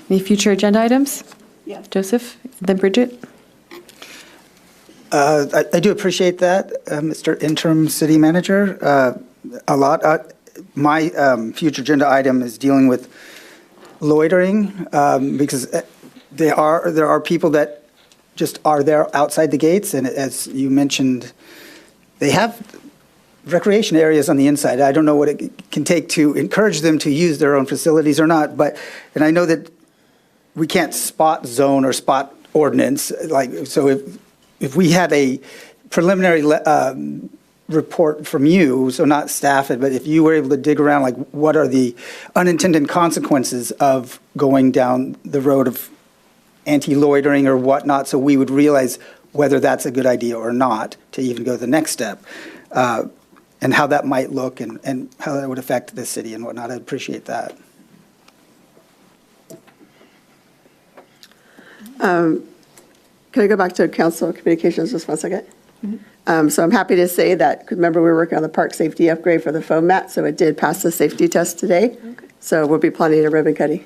Any future agenda items? Yes. Joseph, then Bridget. I do appreciate that, Mr. Interim City Manager, a lot. My future agenda item is dealing with loitering because there are people that just are there outside the gates, and as you mentioned, they have recreation areas on the inside. I don't know what it can take to encourage them to use their own facilities or not, and I know that we can't spot zone or spot ordinance. So if we had a preliminary report from you, so not staff, but if you were able to dig around, like what are the unintended consequences of going down the road of anti-loitering or whatnot, so we would realize whether that's a good idea or not to even go the next step, and how that might look and how that would affect the city and whatnot. I appreciate that. Can I go back to council communications just 1 second? So I'm happy to say that, remember we were working on the park safety upgrade for the foam mat, so it did pass the safety test today. Okay. So we'll be planning a ribbon cutting.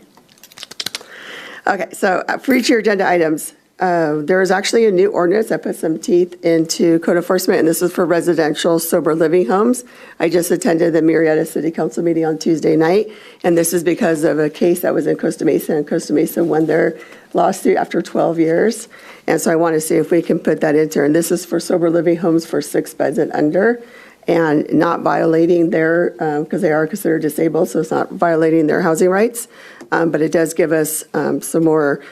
Okay, so for each of your agenda items, there is actually a new ordinance that put some teeth into code enforcement, and this is for residential sober living homes. I just attended the Murrieta City Council meeting on Tuesday night, and this is because of a case that was in Costa Mesa, and Costa Mesa won their lawsuit after 12 years. And so I want to see if we can put that into, and this is for sober living homes for 6 beds and under, and not violating their, because they are considered disabled, so it's not violating their housing rights. But it does give us some more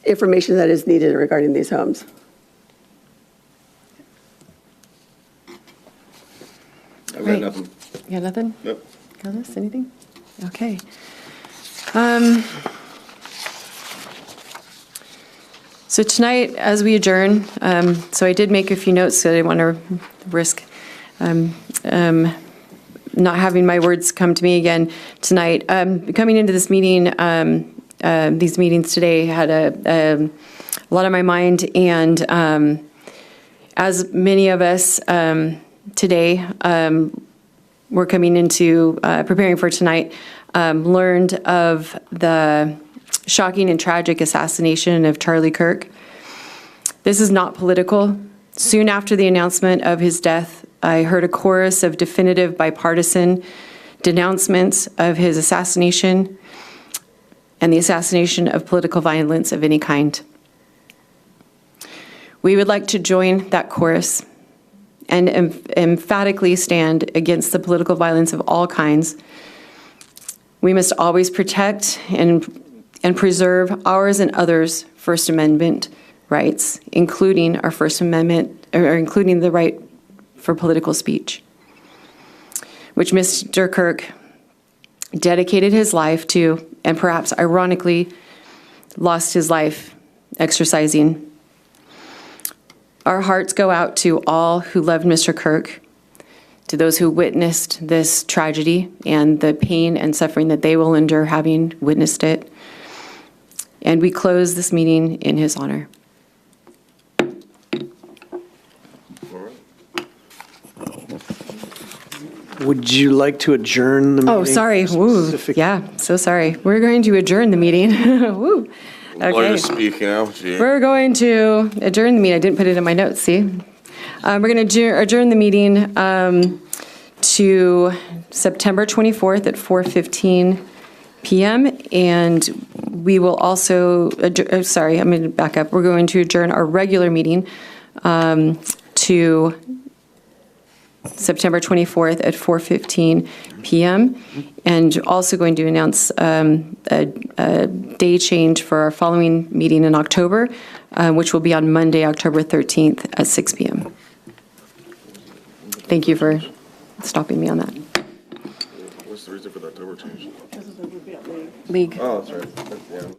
information that is needed regarding these homes. I've got nothing. You got nothing? Nope. Carlos, anything? Okay. So tonight, as we adjourn, so I did make a few notes, so I didn't want to risk not having my words come to me again tonight. Coming into this meeting, these meetings today had a lot on my mind, and As many of us today, we're coming into preparing for tonight, learned of the shocking and tragic assassination of Charlie Kirk. This is not political. Soon after the announcement of his death, I heard a chorus of definitive bipartisan denouncements of his assassination and the assassination of political violence of any kind. We would like to join that chorus and emphatically stand against the political violence of all kinds. We must always protect and preserve ours and others' First Amendment rights, including our First Amendment, or including the right for political speech, which Mr. Kirk dedicated his life to, and perhaps ironically lost his life exercising. Our hearts go out to all who loved Mr. Kirk, to those who witnessed this tragedy and the pain and suffering that they will endure having witnessed it. And we close this meeting in his honor. Would you like to adjourn the meeting? Oh, sorry. Woo. Yeah, so sorry. We're going to adjourn the meeting. Woo. Lawyer Okay. speak, you know. Gee. We're going to adjourn the meeting. I didn't put it in my notes, see? We're going to adjourn the meeting to September 24th at 4:15 p.m. And we will also, sorry, I'm going to back up. We're going to adjourn our regular meeting to September 24th at 4:15 p.m. And also going to announce a day change for our following meeting in October, which will be on Monday, October 13th at 6 p.m. Thank you for stopping me on that. What's the reason for the October change? League. Oh, that's right. Yeah.